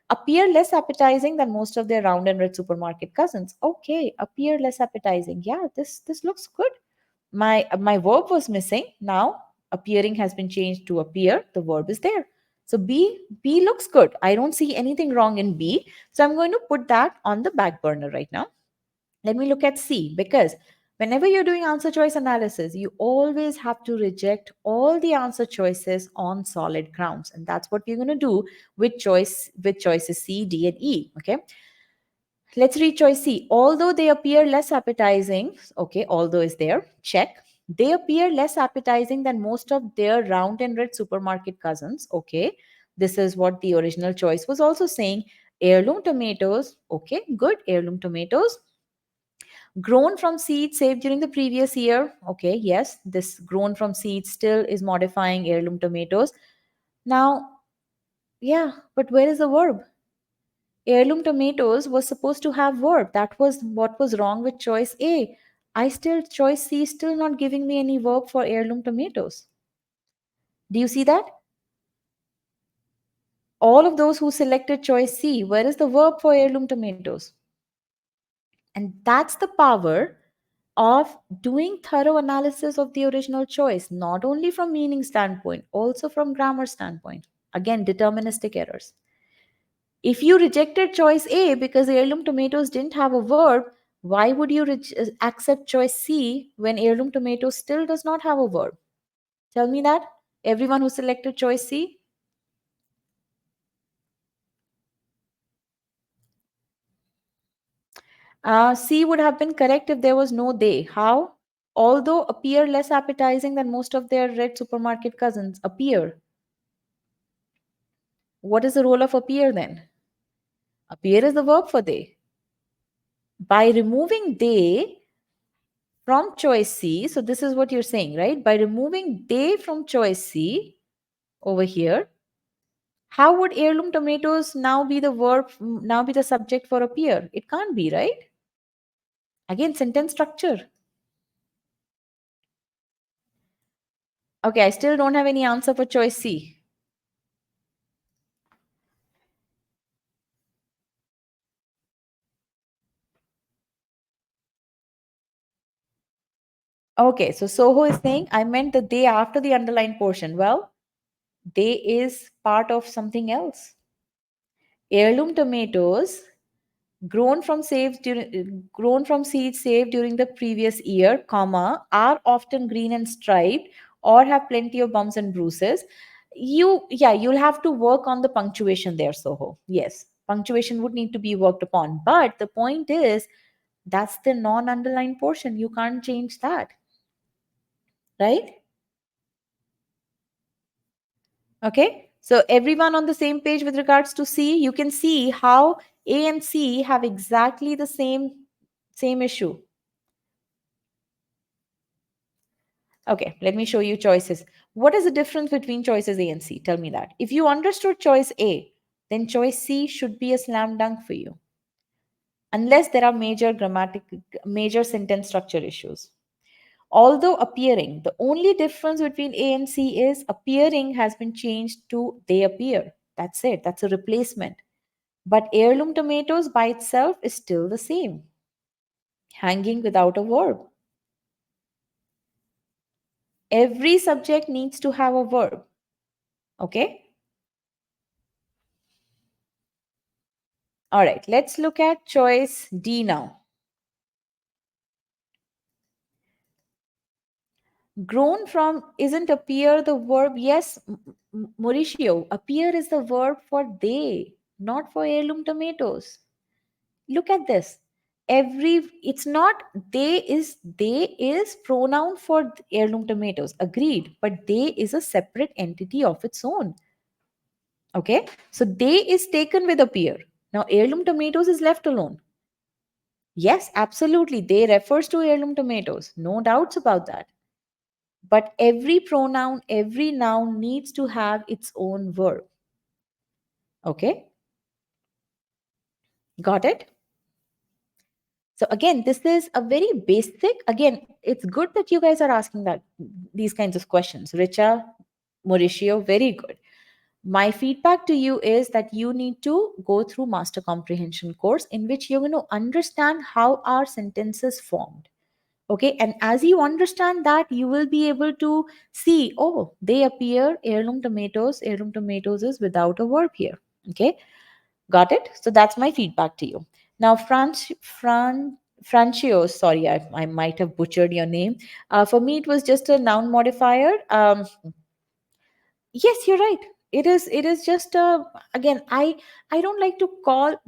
Appear less appetizing than most of their round and red supermarket cousins. Okay, appear less appetizing. Yeah, this looks good. My verb was missing. Now appearing has been changed to appear. The verb is there. So B looks good. I don't see anything wrong in B. So I'm going to put that on the back burner right now. Let me look at C, because whenever you're doing answer choice analysis, you always have to reject all the answer choices on solid grounds. And that's what we're going to do with choices C, D, and E. Okay. Let's read choice C. Although they appear less appetizing, okay, although is there, check. They appear less appetizing than most of their round and red supermarket cousins, okay. This is what the original choice was also saying. Heirloom tomatoes, okay, good. Heirloom tomatoes grown from seeds saved during the previous year, okay, yes, this grown from seeds still is modifying heirloom tomatoes. Now, yeah, but where is the verb? Heirloom tomatoes was supposed to have verb. That was what was wrong with choice A. Choice C is still not giving me any verb for heirloom tomatoes. Do you see that? All of those who selected choice C, where is the verb for heirloom tomatoes? And that's the power of doing thorough analysis of the original choice, not only from meaning standpoint, also from grammar standpoint. Again, deterministic errors. If you rejected choice A because heirloom tomatoes didn't have a verb, why would you accept choice C when heirloom tomatoes still does not have a verb? Tell me that. Everyone who selected choice C? C would have been correct if there was no they. How? Although appear less appetizing than most of their red supermarket cousins. Appear. What is the role of appear then? Appear is the verb for they. By removing they from choice C, so this is what you're saying, right? By removing they from choice C over here, how would heirloom tomatoes now be the verb, now be the subject for appear? It can't be, right? Again, sentence structure. Okay, I still don't have any answer for choice C. Okay, so Soho is saying I meant the they after the underlined portion. Well, they is part of something else. Heirloom tomatoes grown from seeds saved during the previous year, comma, are often green and striped or have plenty of bumps and bruises. You'll have to work on the punctuation there, Soho. Yes, punctuation would need to be worked upon. But the point is that's the non-underlined portion. You can't change that, right? Okay, so everyone on the same page with regards to C, you can see how A and C have exactly the same issue. Okay, let me show you choices. What is the difference between choices A and C? Tell me that. If you understood choice A, then choice C should be a slam dunk for you, unless there are major sentence structure issues. Although appearing, the only difference between A and C is appearing has been changed to they appear. That's it. That's a replacement. But heirloom tomatoes by itself is still the same, hanging without a verb. Every subject needs to have a verb. Okay? All right, let's look at choice D now. Grown from isn't appear the verb? Yes, Mauricio, appear is the verb for they, not for heirloom tomatoes. Look at this. It's not they is pronoun for heirloom tomatoes. Agreed, but they is a separate entity of its own. Okay, so they is taken with appear. Now heirloom tomatoes is left alone. Yes, absolutely. They refers to heirloom tomatoes. No doubts about that. But every pronoun, every noun needs to have its own verb. Okay? Got it? So again, this is a very basic, again, it's good that you guys are asking that these kinds of questions. Richa, Mauricio, very good. My feedback to you is that you need to go through master comprehension course in which you're going to understand how our sentences formed. Okay, and as you understand that, you will be able to see, oh, they appear heirloom tomatoes is without a verb here. Okay, got it? So that's my feedback to you. Now Francio, sorry, I might have butchered your name. For me it was just a noun modifier. Yes, you're right. It is just again, I don't like to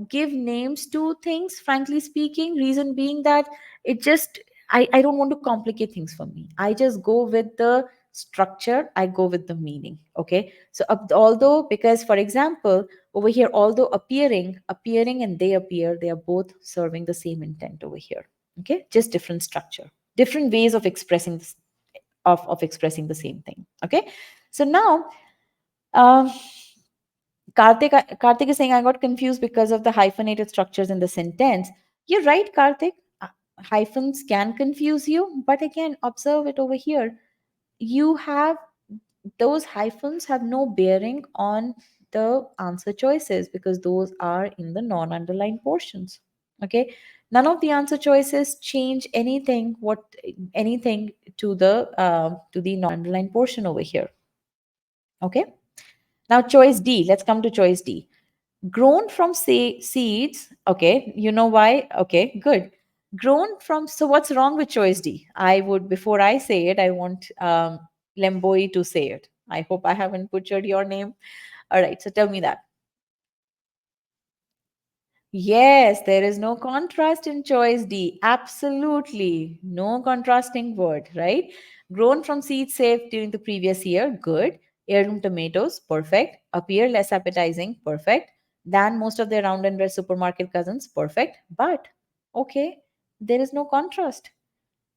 give names to things, frankly speaking, reason being that it just I don't want to complicate things for me. I just go with the structure, I go with the meaning. Okay, so although, because for example over here, although appearing and they appear, they are both serving the same intent over here. Okay, just different structure, different ways of expressing this, of expressing the same thing. Okay, so now um, Karthik is saying I got confused because of the hyphenated structures in the sentence. You're right, Karthik. Hyphens can confuse you, but again, observe it over here. You have those hyphens have no bearing on the answer choices because those are in the non-underlined portions. Okay. None of the answer choices change anything to the non-underlined portion over here. Okay. Now choice D. Let's come to choice D. Grown from seeds. Okay. You know why? Okay. Good. Grown from. So what's wrong with choice D? I would, before I say it, I want Lemboi to say it. I hope I haven't butchered your name. All right. So tell me that. Yes, there is no contrast in choice D. Absolutely. No contrasting word, right? Grown from seeds saved during the previous year, good. Heirloom tomatoes, perfect. Appear less appetizing, perfect. Than most of their round and red supermarket cousins, perfect. But, okay, there is no contrast.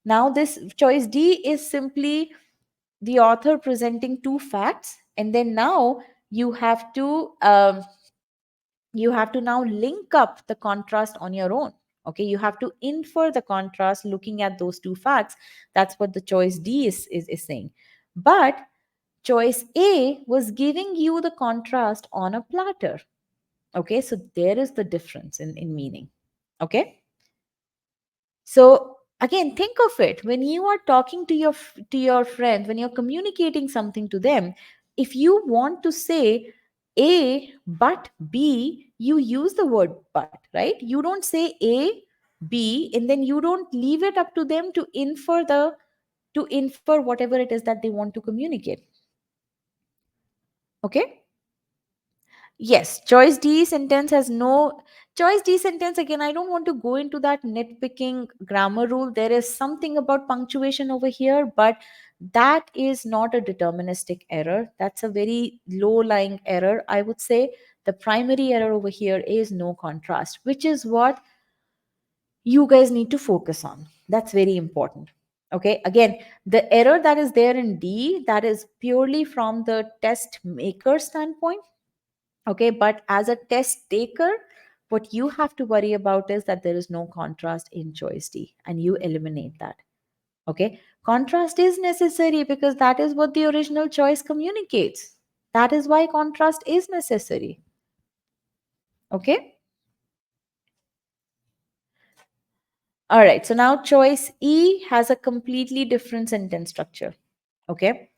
Now, this choice D is simply the author presenting two facts, and then now you have to now link up the contrast on your own. Okay, you have to infer the contrast looking at those two facts. That's what the choice D is saying. But choice A was giving you the contrast on a platter. Okay, so there is the difference in meaning. Okay, so again, think of it. When you are talking to your friend, when you're communicating something to them, if you want to say A but B, you use the word but, right? You don't say A, B, and then you don't leave it up to them to infer whatever it is that they want to communicate. Okay? Yes, choice D sentence has no choice D sentence. Again, I don't want to go into that nitpicking grammar rule. There is something about punctuation over here, but that is not a deterministic error. That's a very low lying error. I would say the primary error over here is no contrast, which is what you guys need to focus on. That's very important. Okay, again, the error that is there in D, that is purely from the test maker standpoint. Okay, but as a test taker, what you have to worry about is that there is no contrast in choice D, and you eliminate that. Okay, contrast is necessary because that is what the original choice communicates. That is why contrast is necessary. Okay, all right, so now choice E has a completely different sentence structure. Okay,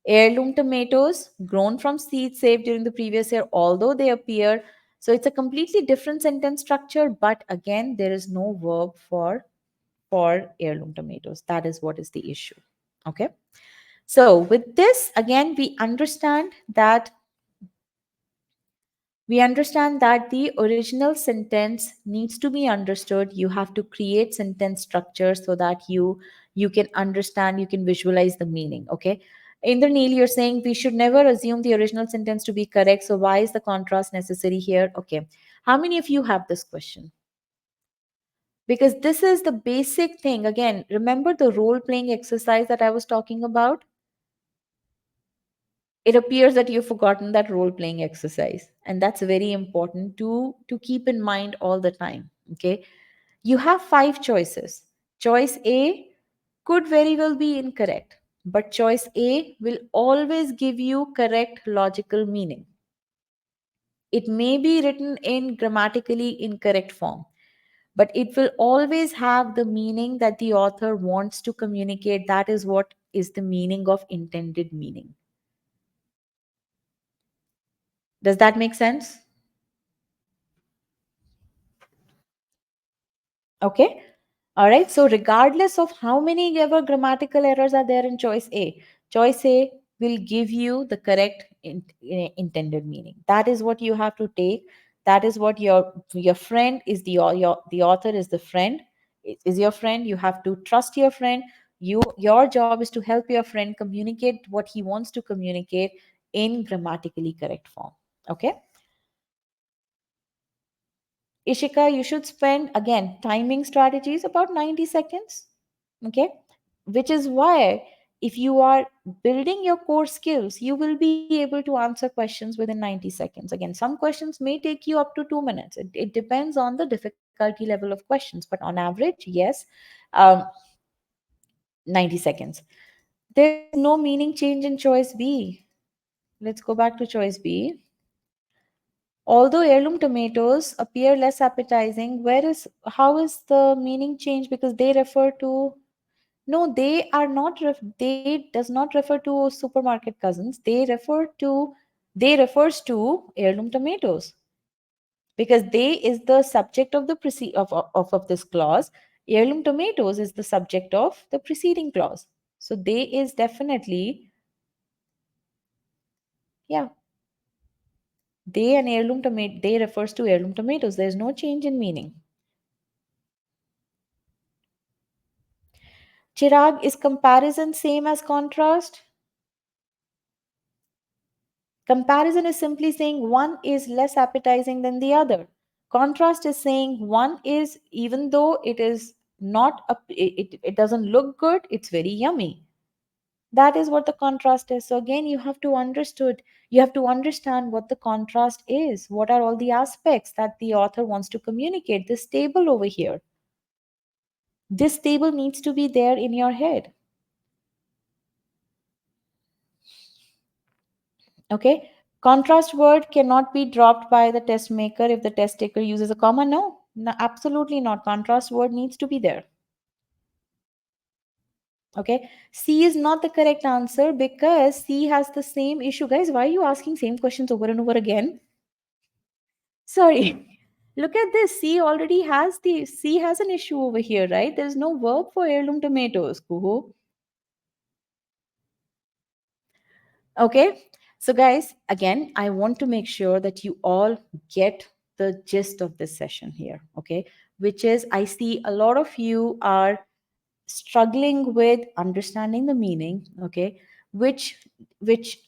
heirloom tomatoes grown from seeds saved during the previous year, although they appear. So it's a completely different sentence structure, but again, there is no verb for heirloom tomatoes. That is what is the issue. Okay. So with this, again, we understand that the original sentence needs to be understood. You have to create sentence structure so that you can understand, you can visualize the meaning. Okay, Indraneil, you're saying we should never assume the original sentence to be correct, so why is the contrast necessary here? Okay, how many of you have this question? Because this is the basic thing. Again, remember the role playing exercise that I was talking about? It appears that you've forgotten that role playing exercise, and that's very important to keep in mind all the time. Okay, you have five choices. Choice A could very well be incorrect, but choice A will always give you correct logical meaning. It may be written in grammatically incorrect form, but it will always have the meaning that the author wants to communicate. That is what is the meaning of intended meaning. Does that make sense? Okay. All right. So, regardless of how many ever grammatical errors are there in choice A will give you the correct intended meaning. That is what you have to take. That is what your friend is the author is the friend is your friend. You have to trust your friend. Your job is to help your friend communicate what he wants to communicate in grammatically correct form. Okay. Ishika, you should spend again timing strategies about 90 seconds. Okay. Which is why, if you are building your core skills, you will be able to answer questions within 90 seconds. Again, some questions may take you up to 2 minutes. It depends on the difficulty level of questions, but on average, yes, um, 90 seconds. There is no meaning change in choice B. Let's go back to choice B. Although heirloom tomatoes appear less appetizing, where is how is the meaning changed? Because they refer to no, they are not. They does not refer to supermarket cousins. They refers to heirloom tomatoes because they is the subject of the of this clause. Heirloom tomatoes is the subject of the preceding clause. So they is definitely, yeah, they and heirloom tomato, they refers to heirloom tomatoes. There's no change in meaning. Chirag, is comparison same as contrast? Comparison is simply saying one is less appetizing than the other. Contrast is saying one is, even though it is not, it doesn't look good, it's very yummy. That is what the contrast is. So again, you have to understand what the contrast is. What are all the aspects that the author wants to communicate? This table over here. This table needs to be there in your head. Okay. Contrast word cannot be dropped by the test maker if the test taker uses a comma. No, no, absolutely not. Contrast word needs to be there. Okay. C is not the correct answer because C has the same issue. Guys, why are you asking same questions over and over again? Sorry. Look at this. C has an issue over here, right? There's no verb for heirloom tomatoes. Kuhu. Okay. So, guys, again, I want to make sure that you all get the gist of this session here. Okay. Which is, I see a lot of you are struggling with understanding the meaning. Okay. Which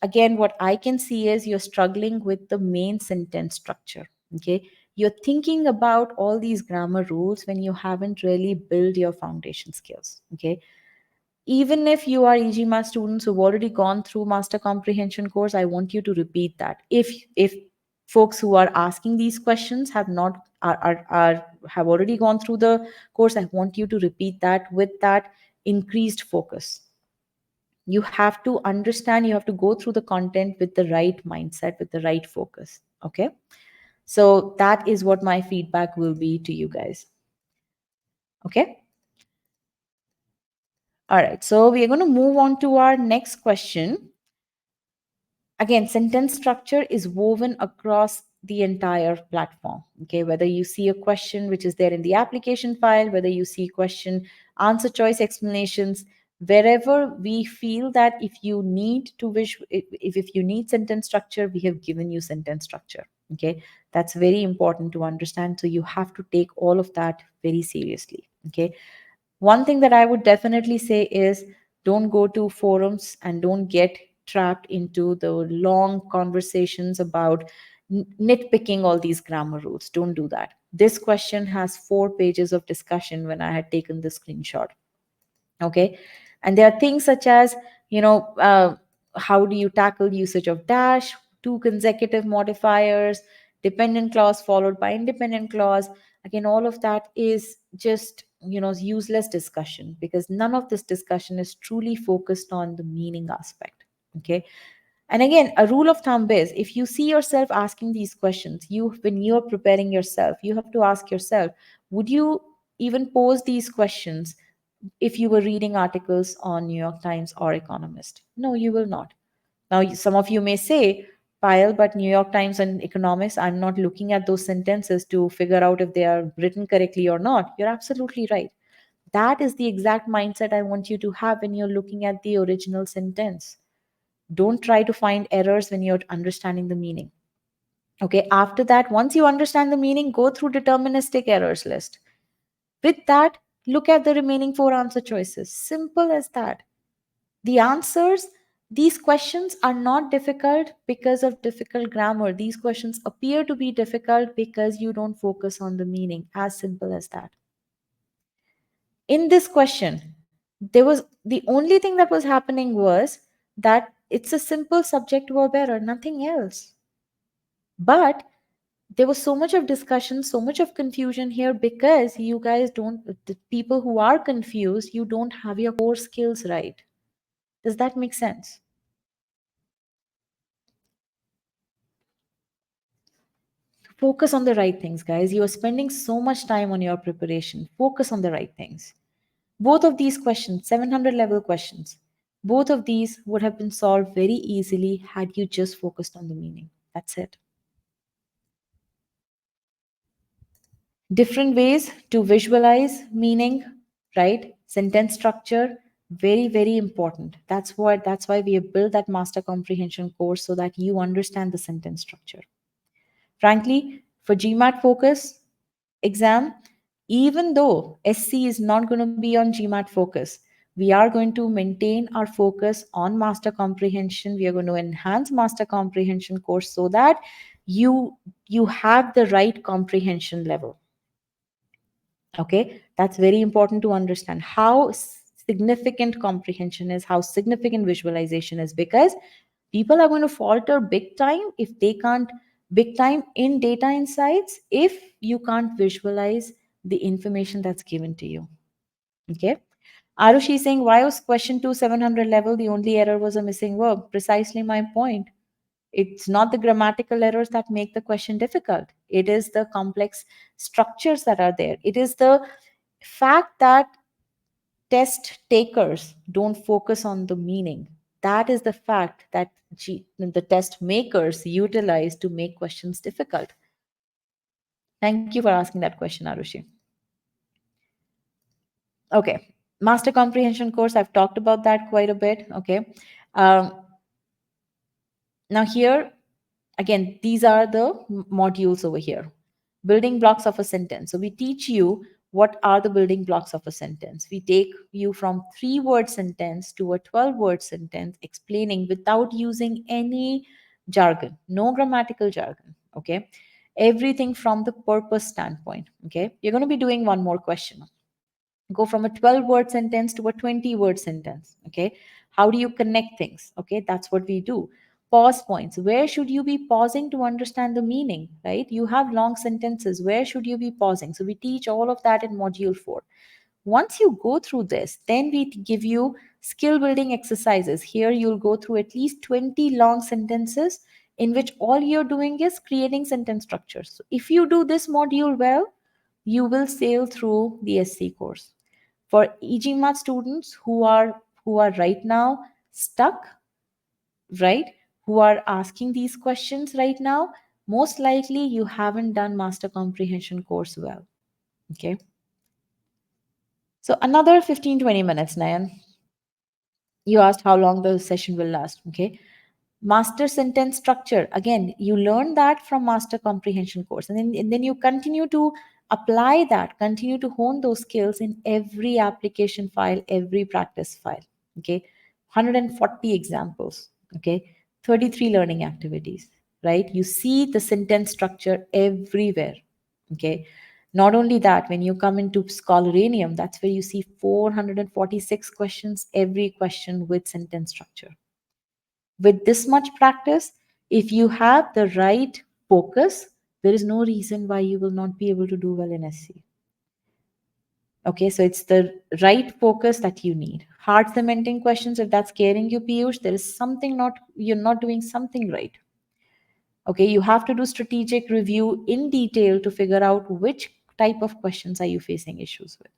again, what I can see is you're struggling with the main sentence structure. Okay. You're thinking about all these grammar rules when you haven't really built your foundation skills. Okay, even if you are e-GMAT students who've already gone through master comprehension course, I want you to repeat that. If folks who are asking these questions have not are have already gone through the course, I want you to repeat that with that increased focus. You have to understand, you have to go through the content with the right mindset, with the right focus. Okay, so that is what my feedback will be to you guys. Okay, all right, so we are going to move on to our next question. Again, sentence structure is woven across the entire platform. Okay, whether you see a question which is there in the application file, whether you see question answer choice explanations, wherever we feel that if you need to wish if you need sentence structure, we have given you sentence structure. Okay, that's very important to understand, so you have to take all of that very seriously. Okay, one thing that I would definitely say is don't go to forums and don't get trapped into the long conversations about nitpicking all these grammar rules. Don't do that. This question has 4 pages of discussion when I had taken the screenshot. Okay, and there are things such as, how do you tackle usage of dash, two consecutive modifiers, dependent clause followed by independent clause. Again, all of that is just, useless discussion because none of this discussion is truly focused on the meaning aspect. Okay, and again, a rule of thumb is if you see yourself asking these questions, when you're preparing yourself, you have to ask yourself, would you even pose these questions if you were reading articles on New York Times or Economist? No, you will not. Now, some of you may say, Payal, but New York Times and Economist, I'm not looking at those sentences to figure out if they are written correctly or not. You're absolutely right. That is the exact mindset I want you to have when you're looking at the original sentence. Don't try to find errors when you're understanding the meaning. Okay, after that, once you understand the meaning, go through deterministic errors list. With that, look at the remaining 4 answer choices. Simple as that. The answers, these questions are not difficult because of difficult grammar. These questions appear to be difficult because you don't focus on the meaning. As simple as that. In this question, the only thing that was happening was that it's a simple subject verb error, nothing else. But there was so much of discussion, so much of confusion here because you guys don't, the people who are confused, you don't have your core skills right. Does that make sense? Focus on the right things, guys. You are spending so much time on your preparation. Focus on the right things. Both of these questions, 700 level questions, both of these would have been solved very easily had you just focused on the meaning. That's it. Different ways to visualize meaning, right? Sentence structure, very, very important. That's why we have built that master comprehension course so that you understand the sentence structure. Frankly, for GMAT focus exam, even though SC is not going to be on GMAT focus, we are going to maintain our focus on master comprehension. We are going to enhance master comprehension course so that you have the right comprehension level. Okay, that's very important to understand how significant comprehension is, how significant visualization is, because people are going to falter big time if they can't, big time in data insights, if you can't visualize the information that's given to you. Okay. Arushi is saying, why was question 2 700 level? The only error was a missing verb. Precisely my point. It's not the grammatical errors that make the question difficult. It is the complex structures that are there. It is the fact that test takers don't focus on the meaning. That is the fact that the test makers utilize to make questions difficult. Thank you for asking that question, Arushi. Okay, master comprehension course, I've talked about that quite a bit. Okay. Um, Now, here, again, these are the modules over here. Building blocks of a sentence. So we teach you what are the building blocks of a sentence. We take you from 3-word sentence to a 12-word sentence, explaining without using any jargon, no grammatical jargon. Okay. Everything from the purpose standpoint. Okay. You're going to be doing one more question. Go from a 12-word sentence to a 20-word sentence. Okay. How do you connect things? Okay. That's what we do. Pause points. Where should you be pausing to understand the meaning, right? You have long sentences. Where should you be pausing? So we teach all of that in module 4. Once you go through this, then we give you skill building exercises. Here you'll go through at least 20 long sentences in which all you're doing is creating sentence structures. So if you do this module well, you will sail through the SC course. For e-GMAT students who are right now stuck, right, who are asking these questions right now, most likely you haven't done master comprehension course well. Okay. So another 15-20 minutes, Nayan. You asked how long the session will last. Okay. Master sentence structure. Again, you learn that from master comprehension course. And then you continue to apply that, continue to hone those skills in every application file, every practice file. Okay. 140 examples. Okay. 33 learning activities, right? You see the sentence structure everywhere. Okay. Not only that, when you come into Scholarium, that's where you see 446 questions, every question with sentence structure. With this much practice, if you have the right focus, there is no reason why you will not be able to do well in SC. Okay, so it's the right focus that you need. Hard cementing questions, if that's scaring you, Piyush, there is something not, you're not doing something right. Okay, you have to do strategic review in detail to figure out which type of questions are you facing issues with.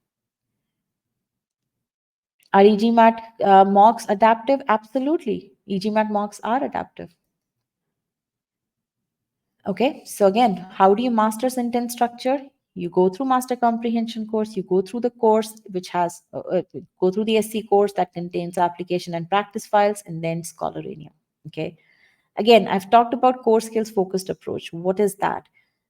Are e-GMAT mocks adaptive? Absolutely. e-GMAT mocks are adaptive. Okay, so again, how do you master sentence structure? You go through master comprehension course, you go through the course which has, go through the SC course that contains application and practice files, and then Scholarium. Okay, again, I've talked about core skills focused approach. What is that?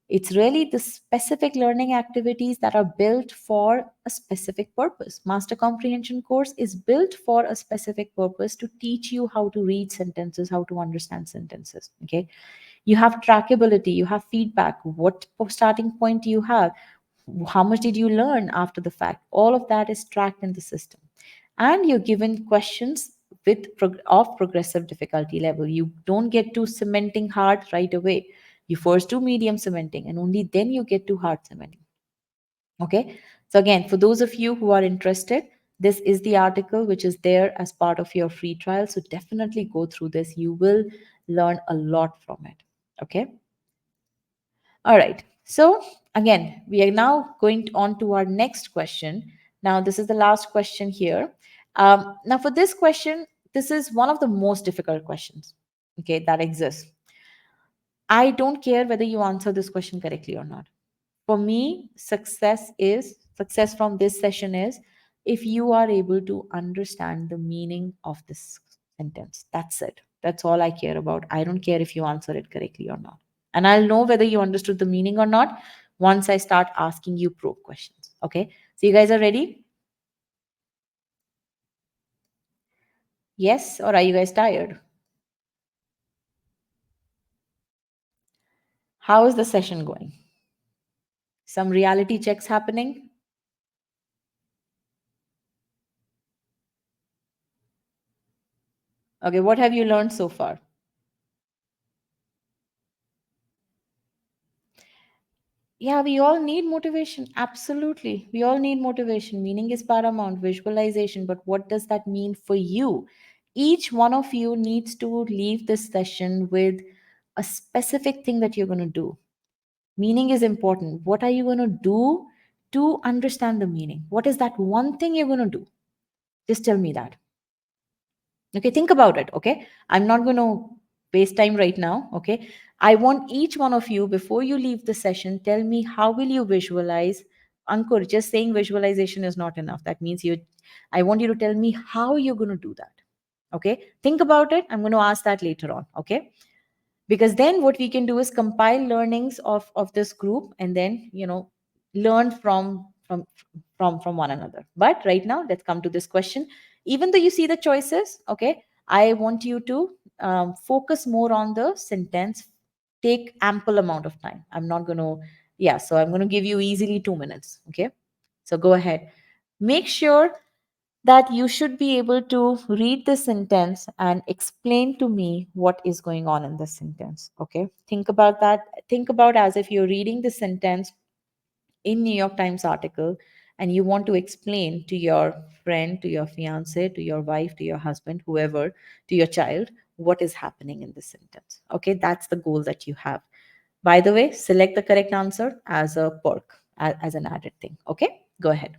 It's really the specific learning activities that are built for a specific purpose. Master comprehension course is built for a specific purpose to teach you how to read sentences, how to understand sentences. Okay, you have trackability, you have feedback, what starting point do you have, how much did you learn after the fact, all of that is tracked in the system, and you're given questions with of progressive difficulty level. You don't get to cementing hard right away. You first do medium cementing and only then you get to hard cementing. Okay, so again, for those of you who are interested, this is the article which is there as part of your free trial, so definitely go through this. You will learn a lot from it. Okay. All right. So again, we are now going on to our next question. Now, this is the last question here. Now, for this question, this is one of the most difficult questions, okay, that exists. I don't care whether you answer this question correctly or not. For me, success from this session is if you are able to understand the meaning of this sentence. That's it. That's all I care about. I don't care if you answer it correctly or not. And I'll know whether you understood the meaning or not once I start asking you probe questions. Okay. So you guys are ready? Yes, or are you guys tired? How is the session going? Some reality checks happening? Okay, what have you learned so far? Yeah, we all need motivation. Absolutely. We all need motivation. Meaning is paramount, visualization. But what does that mean for you? Each one of you needs to leave this session with a specific thing that you're going to do. Meaning is important. What are you going to do to understand the meaning? What is that one thing you're going to do? Just tell me that. Okay, think about it. Okay, I'm not going to waste time right now. Okay, I want each one of you, before you leave the session, tell me how will you visualize. Ankur, just saying visualization is not enough. That means I want you to tell me how you're going to do that. Okay, think about it. I'm going to ask that later on. Okay, because then what we can do is compile learnings of this group, and then learn from one another. But right now, let's come to this question. Even though you see the choices, okay, I want you to focus more on the sentence. Take ample amount of time. I'm not going to, yeah, so I'm going to give you easily 2 minutes. Okay, so go ahead. Make sure that you should be able to read the sentence and explain to me what is going on in the sentence. Okay, think about that. Think about as if you're reading the sentence in New York Times article, and you want to explain to your friend, to your fiance, to your wife, to your husband, whoever, to your child, what is happening in the sentence. Okay, that's the goal that you have. By the way, select the correct answer as a perk, as an added thing. Okay, go ahead.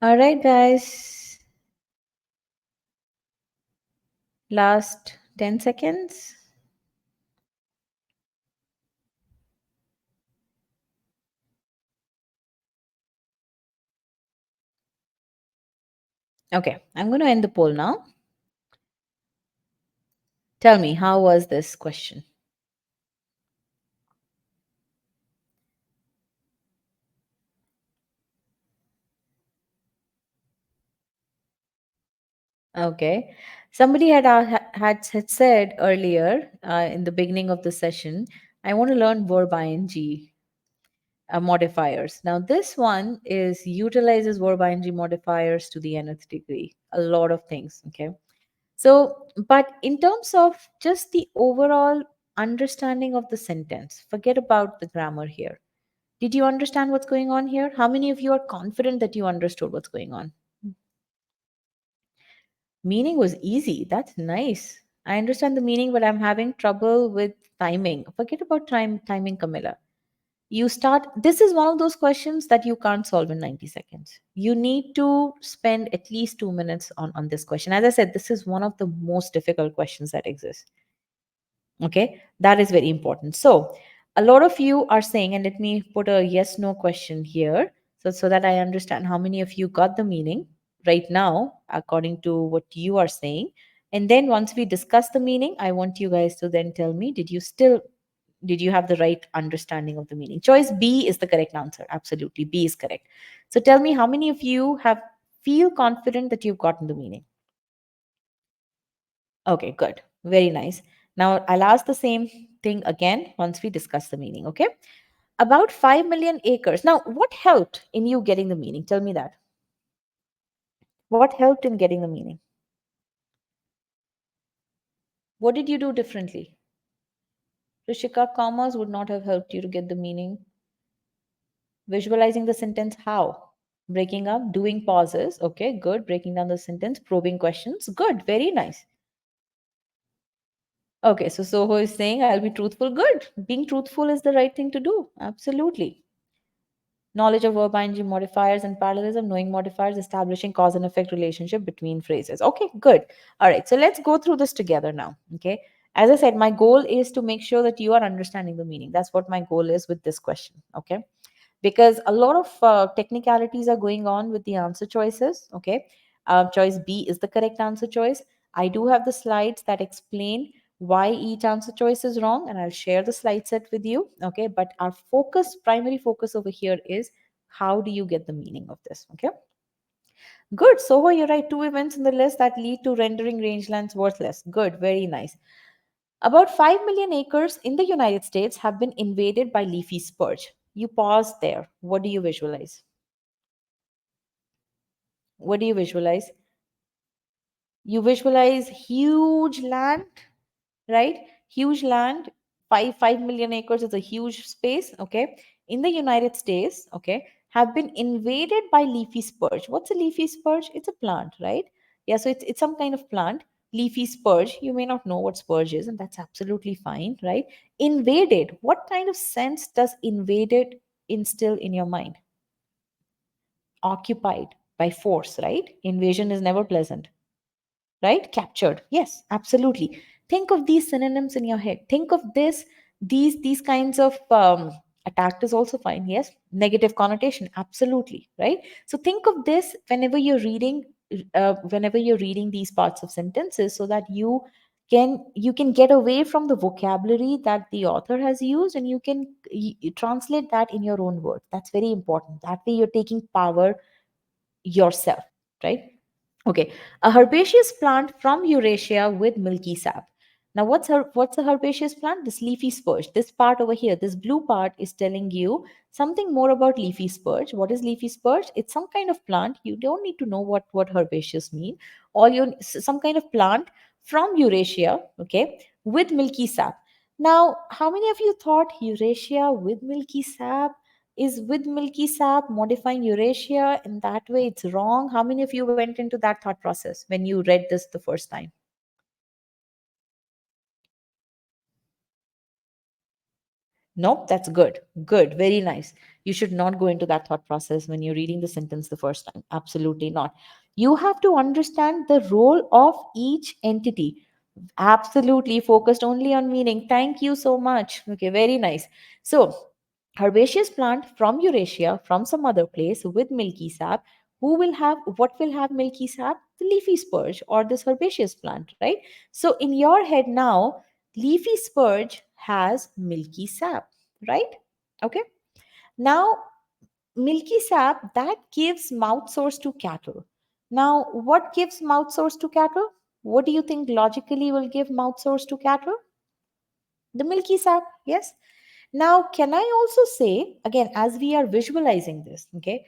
All right, guys. Last 10 seconds. Okay, I'm going to end the poll now. Tell me, how was this question? Okay. Somebody had said earlier in the beginning of the session, I want to learn verb ing modifiers. Now, this one is utilizes verb ing modifiers to the nth degree. A lot of things. Okay. So, but in terms of just the overall understanding of the sentence, forget about the grammar here. Did you understand what's going on here? How many of you are confident that you understood what's going on? Meaning was easy. That's nice. I understand the meaning, but I'm having trouble with timing. Forget about timing, Camilla. You start, this is one of those questions that you can't solve in 90 seconds. You need to spend at least 2 minutes on this question. As I said, this is one of the most difficult questions that exist. Okay, that is very important. So, a lot of you are saying, and let me put a yes no question here so that I understand how many of you got the meaning right now, according to what you are saying. And then once we discuss the meaning, I want you guys to then tell me, did you have the right understanding of the meaning? Choice B is the correct answer. Absolutely. B is correct. So tell me how many of you have feel confident that you've gotten the meaning? Okay, good. Very nice. Now I'll ask the same thing again once we discuss the meaning, okay? About 5 million acres. Now, what helped in you getting the meaning? Tell me that. What helped in getting the meaning? What did you do differently? Rishika, commas would not have helped you to get the meaning. Visualizing the sentence, how? Breaking up, doing pauses. Okay, good. Breaking down the sentence, probing questions. Good, very nice. Okay, so Soho is saying, I'll be truthful. Good. Being truthful is the right thing to do. Absolutely. Knowledge of verb ing modifiers and parallelism, knowing modifiers, establishing cause and effect relationship between phrases. Okay, good. All right, so let's go through this together now. Okay, as I said, my goal is to make sure that you are understanding the meaning. That's what my goal is with this question. Okay, because a lot of technicalities are going on with the answer choices. Okay, choice B is the correct answer choice. I do have the slides that explain why each answer choice is wrong, and I'll share the slide set with you. Okay, but our primary focus over here is how do you get the meaning of this? Okay, good. So you're right, two events in the list that lead to rendering rangelands worthless. Good, very nice. About 5 million acres in the United States have been invaded by leafy spurge. You pause there. What do you visualize? What do you visualize? You visualize huge land, right? Huge land, 5 million acres is a huge space, okay? In the United States, okay, have been invaded by leafy spurge. What's a leafy spurge? It's a plant, right? Yeah, so it's some kind of plant. Leafy spurge, you may not know what spurge is, and that's absolutely fine, right? Invaded, what kind of sense does invaded instill in your mind? Occupied by force, right? Invasion is never pleasant, right? Captured. Yes, absolutely. Think of these synonyms in your head. Think of these kinds of attacked is also fine. Yes, negative connotation. Absolutely, right? So think of this whenever you're reading these parts of sentences, so that you can get away from the vocabulary that the author has used, and you can translate that in your own words. That's very important. That way, you're taking power yourself, right? Okay, a herbaceous plant from Eurasia with milky sap. Now, what's a herbaceous plant? This leafy spurge. This part over here, this blue part is telling you something more about leafy spurge. What is leafy spurge? It's some kind of plant. You don't need to know what herbaceous mean. Some kind of plant from Eurasia, okay, with milky sap. Now, how many of you thought Eurasia with milky sap is with milky sap modifying Eurasia in that way? It's wrong. How many of you went into that thought process when you read this the first time? Nope, that's good. Good, very nice. You should not go into that thought process when you're reading the sentence the first time. Absolutely not. You have to understand the role of each entity. Absolutely focused only on meaning. Thank you so much. Okay, very nice. So, herbaceous plant from Eurasia, from some other place with milky sap. Who will have what will have milky sap? The leafy spurge or this herbaceous plant, right? So, in your head now, leafy spurge has milky sap, right? Okay. Now, milky sap that gives mouth sores to cattle. Now, what gives mouth sores to cattle? What do you think logically will give mouth sores to cattle? The milky sap, yes. Now, can I also say, again, as we are visualizing this, okay,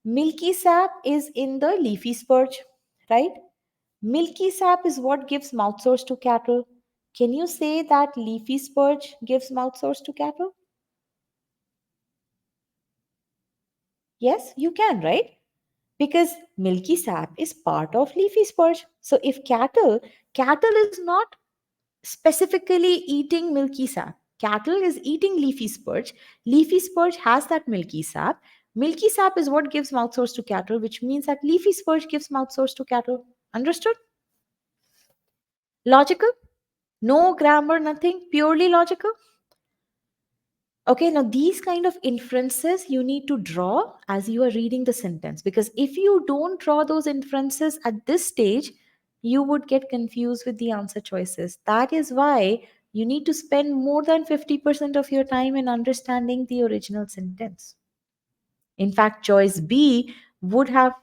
milky sap is in the leafy spurge, right? Milky sap is what gives mouth sores to cattle. Can you say that leafy spurge gives mouth sores to cattle? Yes, you can, right? Because milky sap is part of leafy spurge. So if cattle is not specifically eating milky sap. Cattle is eating leafy spurge. Leafy spurge has that milky sap. Milky sap is what gives mouth sores to cattle, which means that leafy spurge gives mouth sores to cattle. Understood? Logical? No grammar, nothing. Purely logical? Okay, now these kind of inferences you need to draw as you are reading the sentence, because if you don't draw those inferences at this stage, you would get confused with the answer choices. That is why you need to spend more than 50% of your time in understanding the original sentence. In fact, choice B would have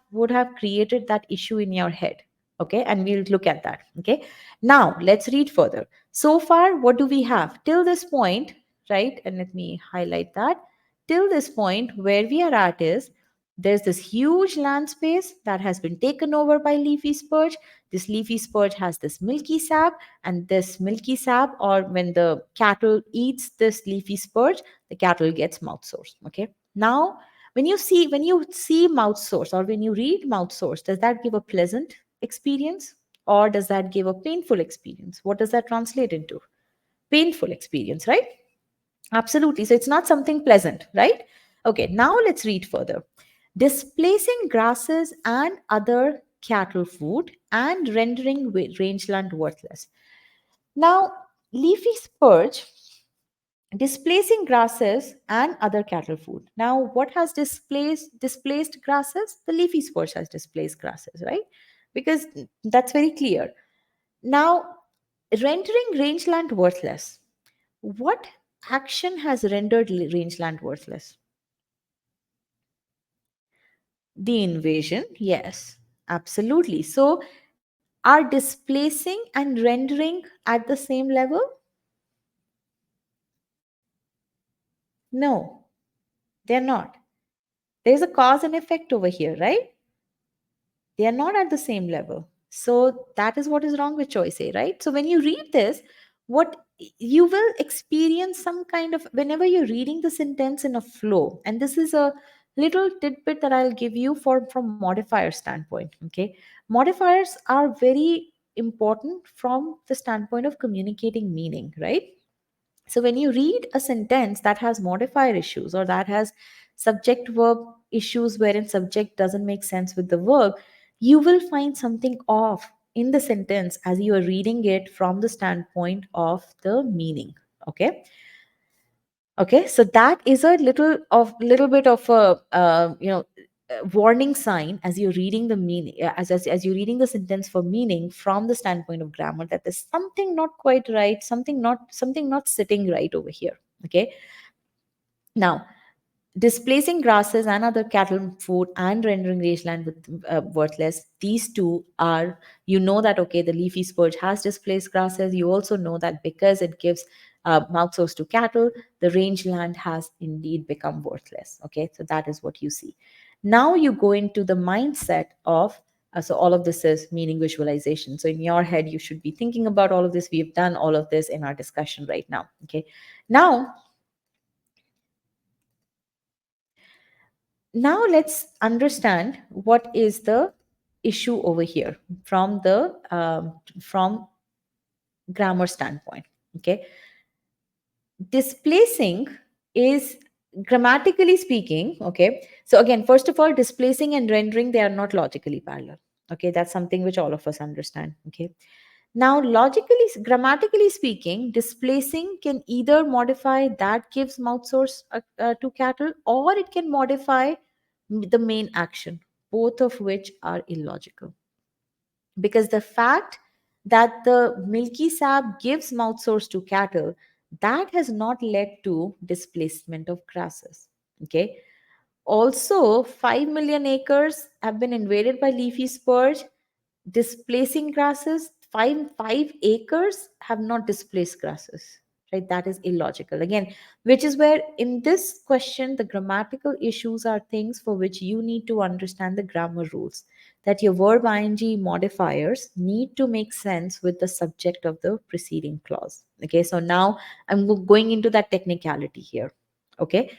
created that issue in your head. Okay, and we'll look at that. Okay, now let's read further. So far, what do we have till this point, right? And let me highlight that. Till this point, where we are at is there's this huge land space that has been taken over by leafy spurge. This leafy spurge has this milky sap, and this milky sap, or when the cattle eats this leafy spurge, the cattle gets mouth sores. Okay, now when you see mouth sores or when you read mouth sores, does that give a pleasant experience or does that give a painful experience? What does that translate into? Painful experience, right? Absolutely. So it's not something pleasant, right? Okay, now let's read further. Displacing grasses and other cattle food and rendering rangeland worthless. Now, leafy spurge displacing grasses and other cattle food. Now, what has displaced grasses? The leafy spurge has displaced grasses, right? Because that's very clear. Now, rendering rangeland worthless. What action has rendered rangeland worthless? The invasion, yes, absolutely. So, are displacing and rendering at the same level? No, they're not. There's a cause and effect over here, right? They are not at the same level. So that is what is wrong with choice A, right? So when you read this, what you will experience some kind of, whenever you're reading the sentence in a flow, and this is a little tidbit that I'll give you for from modifier standpoint. Okay, modifiers are very important from the standpoint of communicating meaning, right? So when you read a sentence that has modifier issues or that has subject verb issues wherein subject doesn't make sense with the verb, you will find something off in the sentence as you are reading it from the standpoint of the meaning. Okay. Okay, so that is a little bit of a warning sign as you're reading the meaning, as you're reading the sentence for meaning from the standpoint of grammar, that there's something not quite right, something not sitting right over here. Okay, now displacing grasses and other cattle food and rendering rangeland with worthless, these two are, you know that okay, the leafy spurge has displaced grasses. You also know that because it gives mouth sores to cattle, the rangeland has indeed become worthless. Okay, so that is what you see. Now you go into the mindset of so all of this is meaning visualization. So in your head you should be thinking about all of this. We've done all of this in our discussion right now. Okay, now let's understand what is the issue over here from the from grammar standpoint. Okay, displacing is, grammatically speaking, okay, so again, first of all, displacing and rendering, they are not logically parallel. Okay, that's something which all of us understand. Okay, now logically, grammatically speaking, displacing can either modify that gives mouth source to cattle, or it can modify the main action, both of which are illogical, because the fact that the milky sap gives mouth source to cattle, that has not led to displacement of grasses. Okay, also 5 million acres have been invaded by leafy spurge, displacing grasses. Five acres have not displaced grasses, right? That is illogical again, which is where in this question the grammatical issues are things for which you need to understand the grammar rules, that your verb ing modifiers need to make sense with the subject of the preceding clause. Okay, so now I'm going into that technicality here. Okay,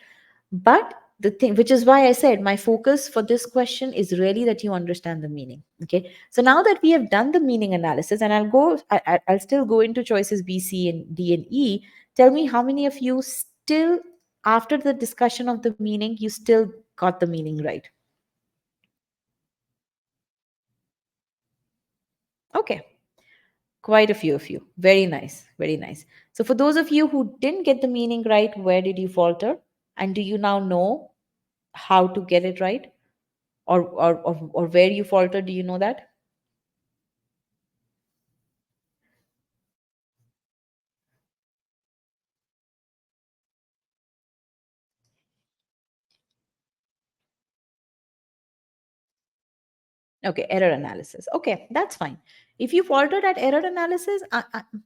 but the thing, which is why I said my focus for this question is really that you understand the meaning. Okay, so now that we have done the meaning analysis, and I'll still go into choices B, C, and D and E. Tell me how many of you still, after the discussion of the meaning, you still got the meaning right? Okay, quite a few of you. Very nice, very nice. So for those of you who didn't get the meaning right, where did you falter? And do you now know how to get it right? Or where you falter, do you know that? Okay, error analysis. Okay, that's fine. If you faltered at error analysis,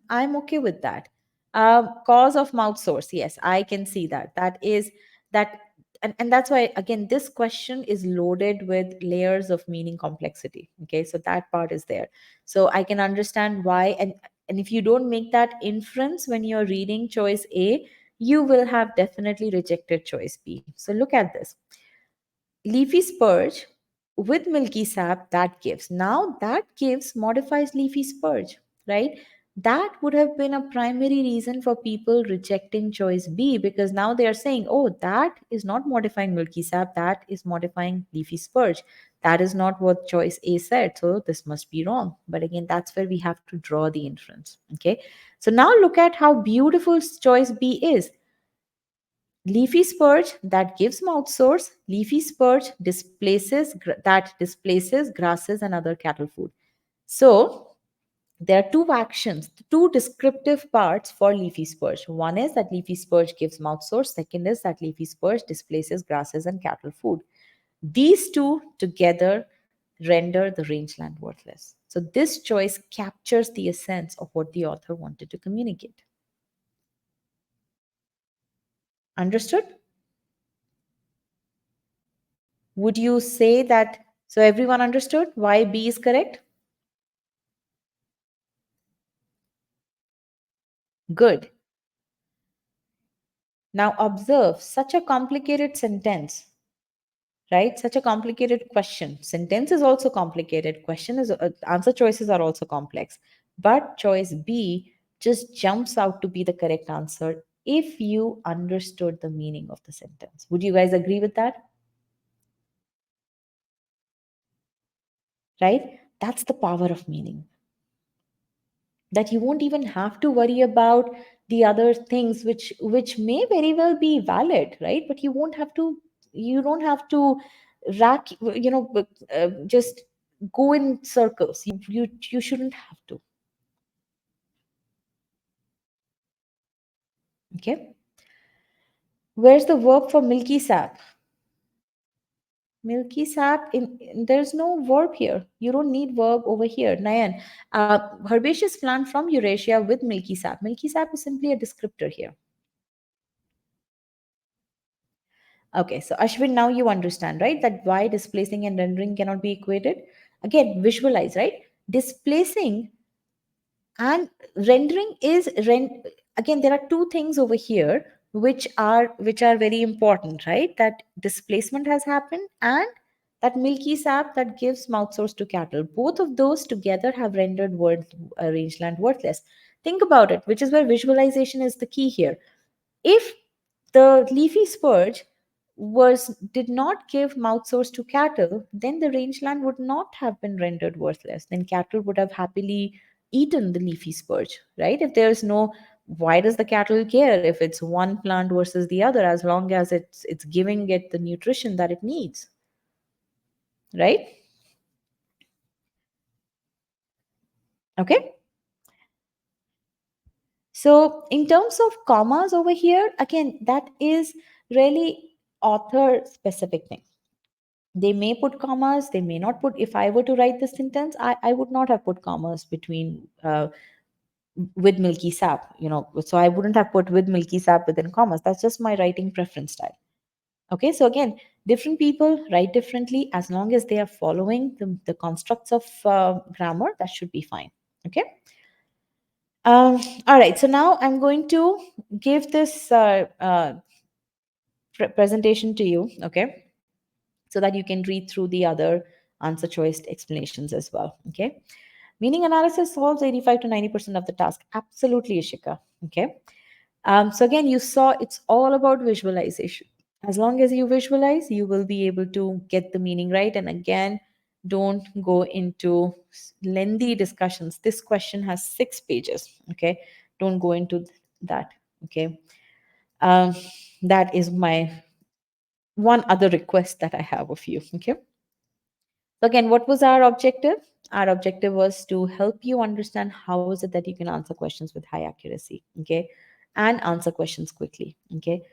I'm okay with that. Cause of mouth source, yes, I can see that. That is that, and that's why again this question is loaded with layers of meaning complexity. Okay, so that part is there. So I can understand why, and if you don't make that inference when you're reading choice A, you will have definitely rejected choice B. So look at this. Leafy spurge with milky sap, that gives, now that gives modifies leafy spurge, right? That would have been a primary reason for people rejecting choice B, because now they are saying, oh, that is not modifying milky sap, that is modifying leafy spurge. That is not what choice A said, so this must be wrong. But again, that's where we have to draw the inference. Okay, so now look at how beautiful choice B is. Leafy spurge that gives mouth source, leafy spurge that displaces grasses and other cattle food. So there are two actions, two descriptive parts for leafy spurge. One is that leafy spurge gives mouth source. Second is that leafy spurge displaces grasses and cattle food. These two together render the rangeland worthless. So this choice captures the essence of what the author wanted to communicate. Understood? Would you say that, so everyone understood why B is correct? Good. Now observe such a complicated sentence, right? Such a complicated question. Sentence is also complicated. Question is answer choices are also complex. But choice B just jumps out to be the correct answer if you understood the meaning of the sentence. Would you guys agree with that? Right? That's the power of meaning. That you won't even have to worry about the other things which may very well be valid, right? But you don't have to rack, just go in circles. You shouldn't have to. Okay, where's the verb for milky sap? Milky sap, there's no verb here. You don't need verb over here, Nayan. Herbaceous plant from Eurasia with milky sap. Milky sap is simply a descriptor here. Okay, so Ashwin, now you understand, right? That why displacing and rendering cannot be equated. Again, visualize, right? Displacing and rendering is again, there are two things over here which are very important, right? That displacement has happened and that milky sap that gives mouth source to cattle. Both of those together have rendered rangeland worthless. Think about it, which is where visualization is the key here. If the leafy spurge was did not give mouth sores to cattle, then the rangeland would not have been rendered worthless. Then cattle would have happily eaten the leafy spurge, right? If there's no, why does the cattle care if it's one plant versus the other, as long as it's giving it the nutrition that it needs, right? Okay. So in terms of commas over here, again, that is really author specific thing. They may put commas, they may not put. If I were to write this sentence, I would not have put commas between with milky sap, so I wouldn't have put with milky sap within commas. That's just my writing preference style. Okay, so again, different people write differently. As long as they are following the constructs of grammar, that should be fine. Okay. All right, so now I'm going to give this presentation to you, okay, so that you can read through the other answer choice explanations as well. Okay. Meaning analysis solves 85 to 90% of the task. Absolutely, Ishika. Okay. So again, you saw it's all about visualization. As long as you visualize, you will be able to get the meaning right. And again, don't go into lengthy discussions. This question has 6 pages. Okay. Don't go into that. Okay. Um, that is my one other request that I have of you. Okay. So again, what was our objective? Our objective was to help you understand how is it that you can answer questions with high accuracy, okay, and answer questions quickly, okay.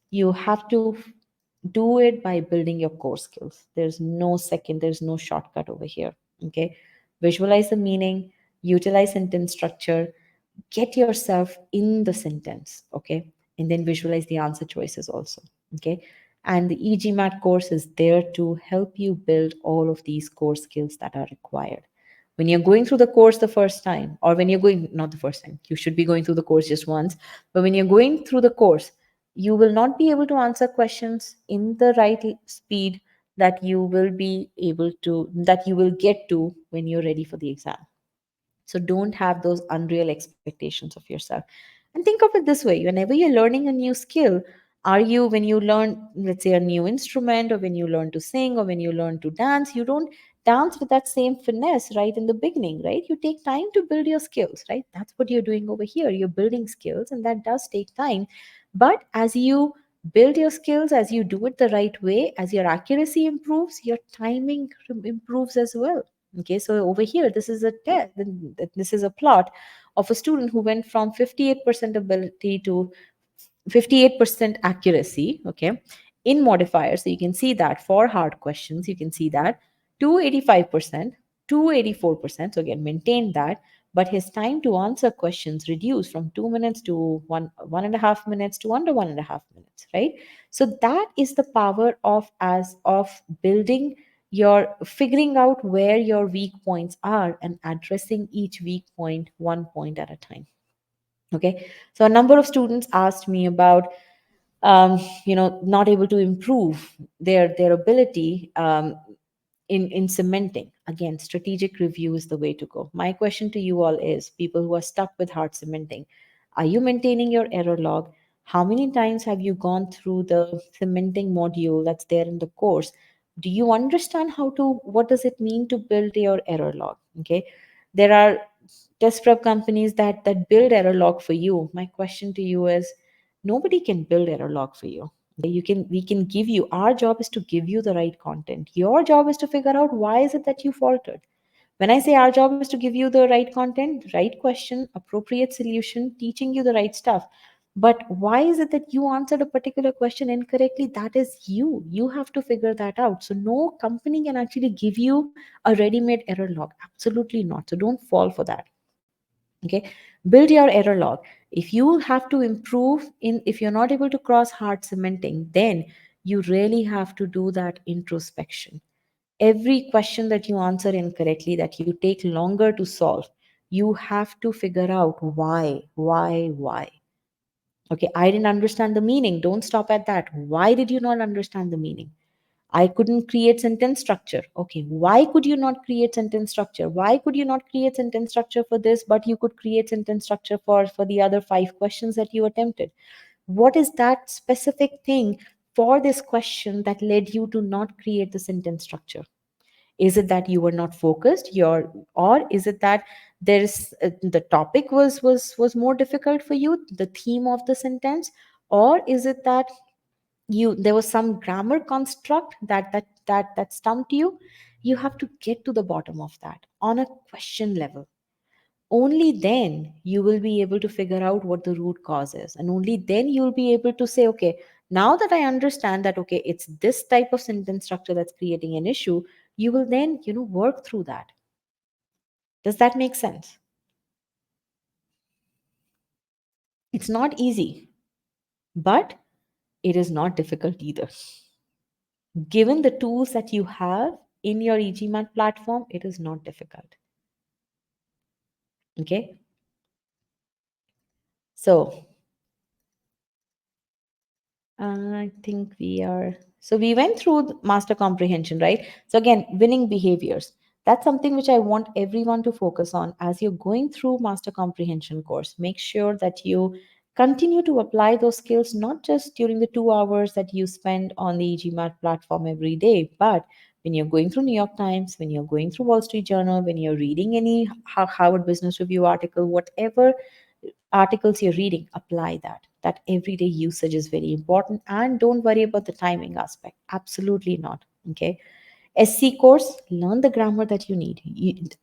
You have to do it by building your core skills. There's no shortcut over here, okay. Visualize the meaning, utilize sentence structure, get yourself in the sentence, okay, and then visualize the answer choices also, okay. And the e-GMAT course is there to help you build all of these core skills that are required. When you're going through the course the first time, or when you're going, not the first time, you should be going through the course just once, but when you're going through the course, you will not be able to answer questions in the right speed that you will be able to, that you will get to when you're ready for the exam. So don't have those unreal expectations of yourself. And think of it this way, whenever you're learning a new skill, when you learn, let's say, a new instrument, or when you learn to sing, or when you learn to dance, you don't dance with that same finesse right in the beginning, right? You take time to build your skills, right? That's what you're doing over here. You're building skills, and that does take time. But as you build your skills, as you do it the right way, as your accuracy improves, your timing improves as well. Okay, so over here, this is a plot of a student who went from 58% ability to 58% accuracy, okay, in modifiers. So you can see that for hard questions, you can see that to 85%, to 84%. So again, maintain that, but his time to answer questions reduced from 2 minutes to 1.5 minutes to under 1.5 minutes, right? So that is the power of building your figuring out where your weak points are and addressing each weak point one point at a time. Okay, so a number of students asked me about not able to improve their ability in cementing. Again, strategic review is the way to go. My question to you all is, people who are stuck with hard cementing, are you maintaining your error log? How many times have you gone through the cementing module that's there in the course? Do you understand what does it mean to build your error log? Okay, there are test prep companies that build error log for you. My question to you is, nobody can build error log for you. Okay, we can give you, our job is to give you the right content. Your job is to figure out why is it that you faltered. When I say our job is to give you the right content, right question, appropriate solution, teaching you the right stuff, but why is it that you answered a particular question incorrectly? That is you have to figure that out. So no company can actually give you a ready made error log. Absolutely not. So don't fall for that. Okay, build your error log. If you have to improve in, if you're not able to cross hard cementing, then you really have to do that introspection. Every question that you answer incorrectly, that you take longer to solve, you have to figure out why. Okay, I didn't understand the meaning. Don't stop at that. Why did you not understand the meaning? I couldn't create sentence structure. Okay, why could you not create sentence structure? Why could you not create sentence structure for this, but you could create sentence structure for the other 5 questions that you attempted? What is that specific thing for this question that led you to not create the sentence structure? Is it that you were not focused, or is it that there's the topic was more difficult for you, the theme of the sentence? Or is it that you there was some grammar construct that stumped you? You have to get to the bottom of that on a question level. Only then you will be able to figure out what the root cause is, and only then you'll be able to say, okay, now that I understand that, okay, it's this type of sentence structure that's creating an issue, you will then, work through that. Does that make sense? It's not easy, but it is not difficult either. Given the tools that you have in your e-GMAT platform, it is not difficult. Okay. So I think we are. So we went through the master comprehension, right? So again, winning behaviors. That's something which I want everyone to focus on as you're going through master comprehension course. Make sure that you continue to apply those skills, not just during the 2 hours that you spend on the GMAT platform every day, but when you're going through New York Times, when you're going through Wall Street Journal, when you're reading any Harvard Business Review article, whatever articles you're reading, apply that everyday usage is very important. And don't worry about the timing aspect, absolutely not. Okay. SC course, learn the grammar that you need.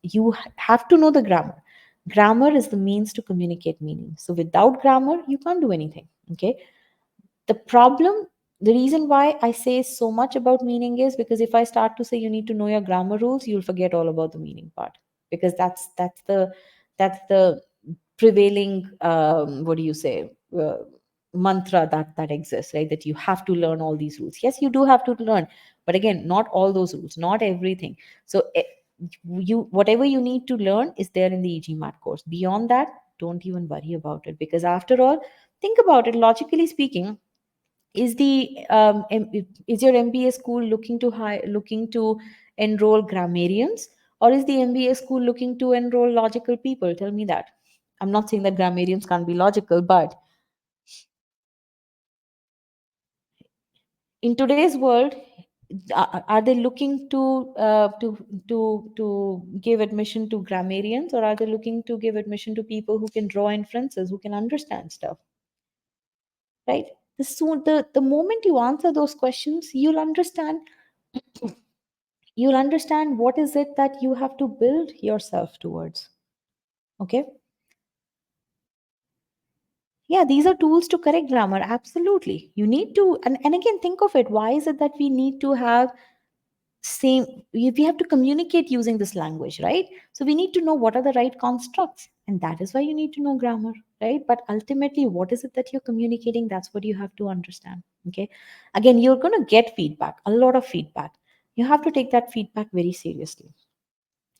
You have to know the grammar. Grammar is the means to communicate meaning. So without grammar you can't do anything. Okay. The problem, the reason why I say so much about meaning is because if I start to say you need to know your grammar rules, you'll forget all about the meaning part, because that's the prevailing, what do you say, mantra that exists, right? That you have to learn all these rules. Yes, you do have to learn, but again, not all those rules, not everything. So you, whatever you need to learn is there in the e-GMAT course. Beyond that, don't even worry about it, because after all, think about it logically speaking. Is the is your MBA school looking to enroll grammarians, or is the MBA school looking to enroll logical people? Tell me that. I'm not saying that grammarians can't be logical, but in today's world, are they looking to give admission to grammarians, or are they looking to give admission to people who can draw inferences, who can understand stuff, right? The moment you answer those questions, you'll understand what is it that you have to build yourself towards. Okay. Yeah, these are tools to correct grammar, absolutely. You need to, and again, think of it, why is it that we need to have same, we have to communicate using this language, right? So we need to know what are the right constructs, and that is why you need to know grammar, right? But ultimately, what is it that you're communicating? That's what you have to understand. Okay. Again, you're going to get feedback, a lot of feedback. You have to take that feedback very seriously.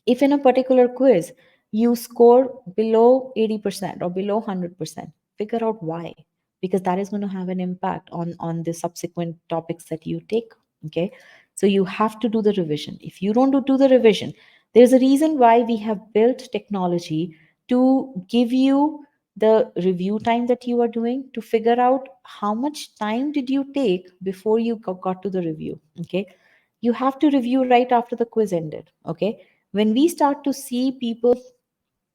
If in a particular quiz you score below 80% or below 100%, figure out why, because that is going to have an impact on the subsequent topics that you take. Okay. So you have to do the revision. If you don't do the revision, there's a reason why we have built technology to give you the review time that you are doing, to figure out how much time did you take before you got to the review. Okay. You have to review right after the quiz ended. Okay. When we start to see people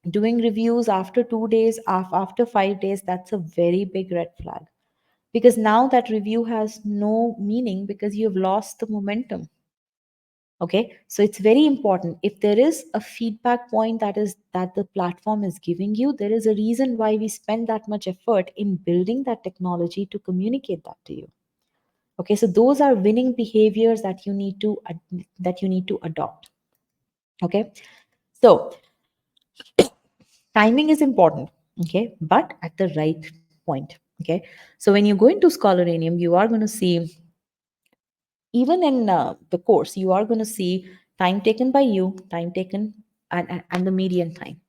doing reviews after 2 days, after 5 days, that's a very big red flag, because now that review has no meaning, because you've lost the momentum. Okay. So it's very important, if there is a feedback point that the platform is giving you, there is a reason why we spend that much effort in building that technology to communicate that to you. Okay. So those are winning behaviors that you need to adopt. Okay. So timing is important. Okay. But at the right point. Okay. So when you go into Scholaranium, you are going to see, even in the course, you are going to see time taken by you, time taken, and the median time.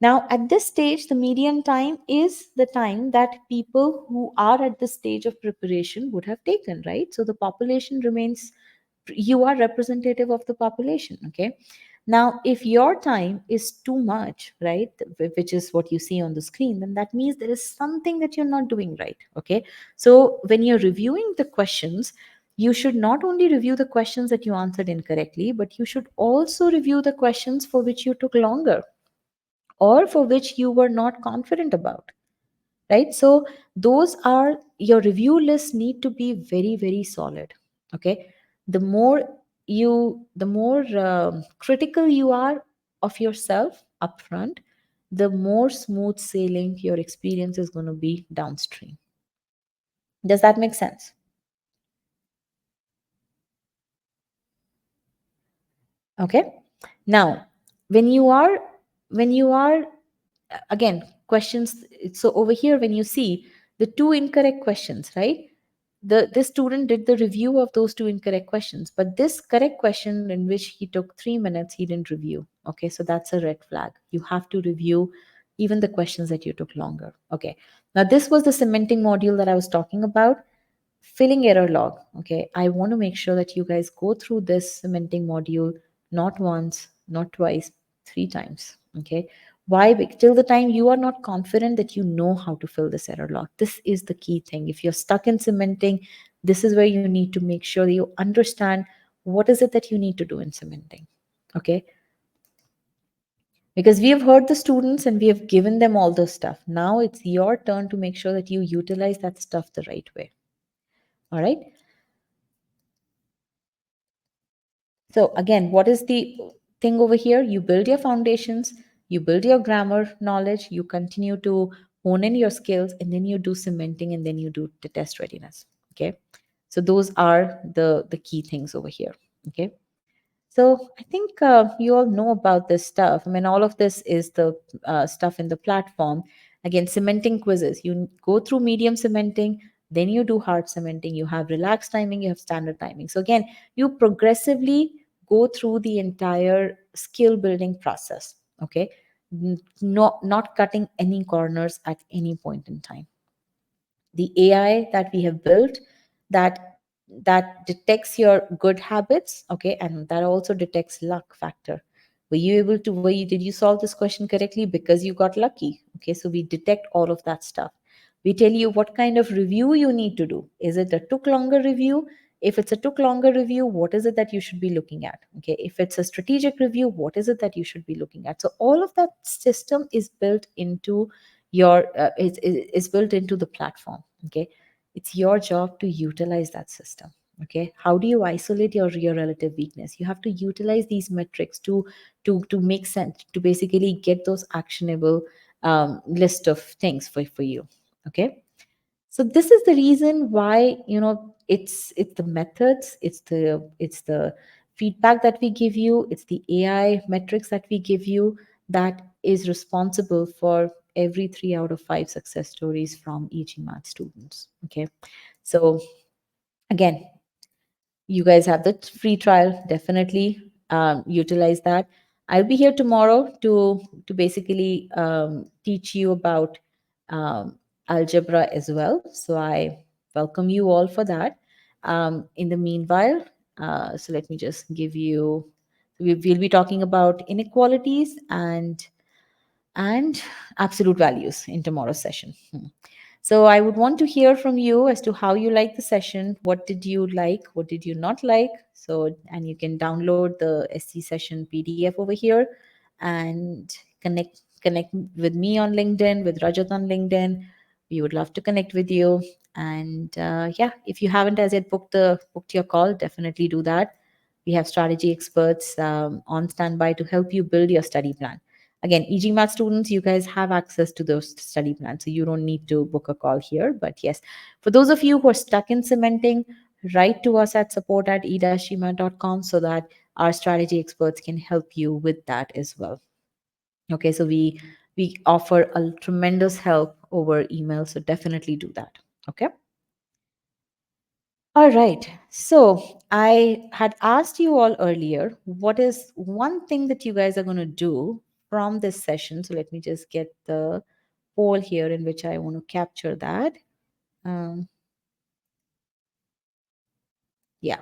Now, at this stage, the median time is the time that people who are at the stage of preparation would have taken, right? So the population remains, you are representative of the population. Okay. Now, if your time is too much, right, which is what you see on the screen, then that means there is something that you're not doing right. Okay. So when you're reviewing the questions, you should not only review the questions that you answered incorrectly, but you should also review the questions for which you took longer or for which you were not confident about, right? So those are your review lists need to be very, very solid. Okay. The more the more critical you are of yourself upfront, the more smooth sailing your experience is going to be downstream. Does that make sense? Okay. Now, when you are again questions, so over here when you see the two incorrect questions, right, the student did the review of those two incorrect questions, but this correct question in which he took 3 minutes he didn't review. Okay, so that's a red flag. You have to review even the questions that you took longer. Okay, now this was the cementing module that I was talking about. Filling error log. Okay, I want to make sure that you guys go through this cementing module not once, not twice, 3 times. Okay, why? Till the time you are not confident that you know how to fill this error log. This is the key thing. If you're stuck in cementing, this is where you need to make sure that you understand what is it that you need to do in cementing. Okay, because we have heard the students and we have given them all the stuff. Now it's your turn to make sure that you utilize that stuff the right way. All right. So again, what is the thing over here? You build your foundations, you build your grammar knowledge, you continue to hone in your skills, and then you do cementing, and then you do the test readiness. Okay. So those are the key things over here. Okay. So I think you all know about this stuff. I mean, all of this is the stuff in the platform. Again, cementing quizzes. You go through medium cementing, then you do hard cementing. You have relaxed timing, you have standard timing. So again, you progressively go through the entire skill building process. Okay, not cutting any corners at any point in time. The AI that we have built, that detects your good habits, okay, and that also detects luck factor. Were you able to, did you solve this question correctly because you got lucky? Okay, so we detect all of that stuff. We tell you what kind of review you need to do. Is it a took longer review? If it's a took longer review, what is it that you should be looking at? Okay, if it's a strategic review, what is it that you should be looking at? So all of that system is built into your is built into the platform. Okay, it's your job to utilize that system. Okay, how do you isolate your relative weakness? You have to utilize these metrics to make sense, to basically get those actionable list of things for you. Okay, so this is the reason why, it's the methods, it's the feedback that we give you, it's the AI metrics that we give you that is responsible for every 3 out of 5 success stories from e-GMAT students. Okay, so again, you guys have the free trial. Definitely utilize that. I'll be here tomorrow to basically teach you about algebra as well, so I welcome you all for that. In the meanwhile, so let me just give you, we'll be talking about inequalities and absolute values in tomorrow's session. So I would want to hear from you as to how you like the session. What did you like? What did you not like? So, and you can download the SC session PDF over here and connect with me on LinkedIn, with Rajat on LinkedIn. We would love to connect with you. And yeah, if you haven't as yet booked your call, definitely do that. We have strategy experts on standby to help you build your study plan. Again, e-GMAT students, you guys have access to those study plans, so you don't need to book a call here. But yes, for those of you who are stuck in cementing, write to us at support@e-gmat.com so that our strategy experts can help you with that as well. Okay, so we offer a tremendous help over email, so definitely do that. Okay. All right. So I had asked you all earlier, what is one thing that you guys are going to do from this session? So let me just get the poll here in which I want to capture that. Um, yeah.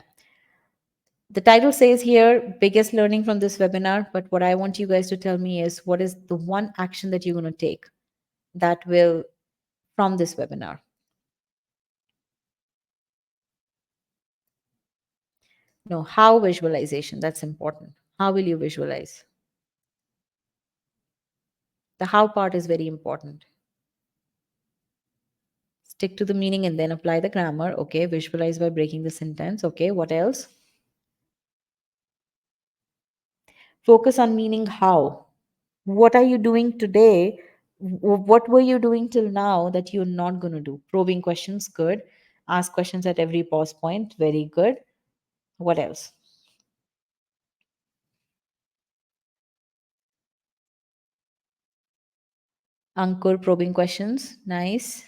The title says here biggest learning from this webinar, but what I want you guys to tell me is what is the one action that you're going to take that will from this webinar. No, how visualization, that's important. How will you visualize? The how part is very important. Stick to the meaning and then apply the grammar. Okay, visualize by breaking the sentence. Okay, what else? Focus on meaning how. What are you doing today? What were you doing till now that you're not going to do? Probing questions, good. Ask questions at every pause point, very good. What else? Ankur, probing questions, nice.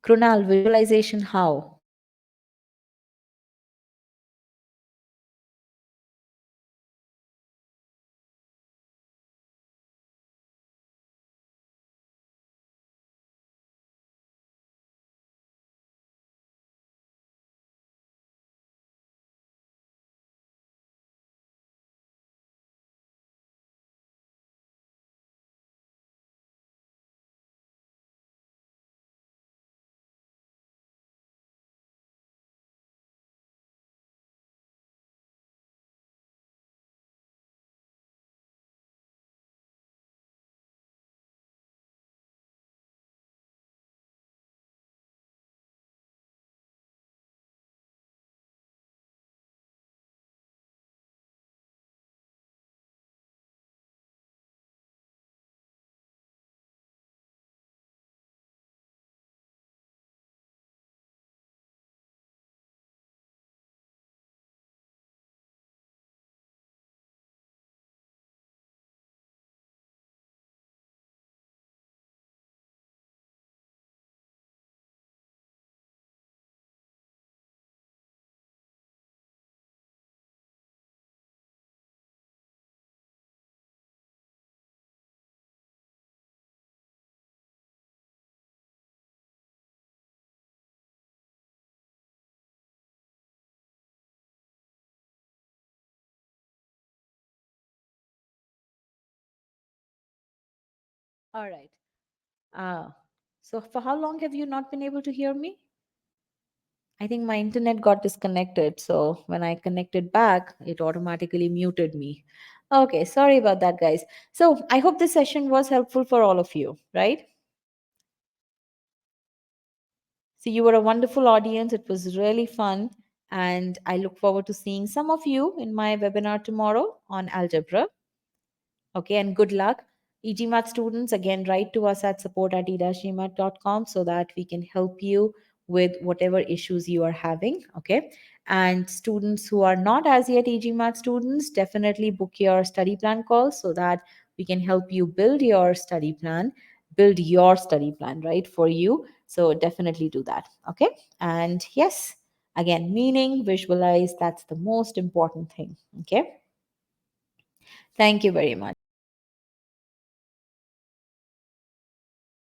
Krunal, visualization how? All right. Uh, so for how long have you not been able to hear me? I think my internet got disconnected. So when I connected back, it automatically muted me. Okay, sorry about that, guys. So I hope this session was helpful for all of you, right? So you were a wonderful audience. It was really fun. And I look forward to seeing some of you in my webinar tomorrow on algebra. Okay, and good luck. e-GMAT students, again, write to us at support@e-gmat.com so that we can help you with whatever issues you are having. Okay, and students who are not as yet e-GMAT students, definitely book your study plan call so that we can help you build your study plan, right, for you. So definitely do that. Okay, and yes, again, meaning, visualize, that's the most important thing. Okay, thank you very much.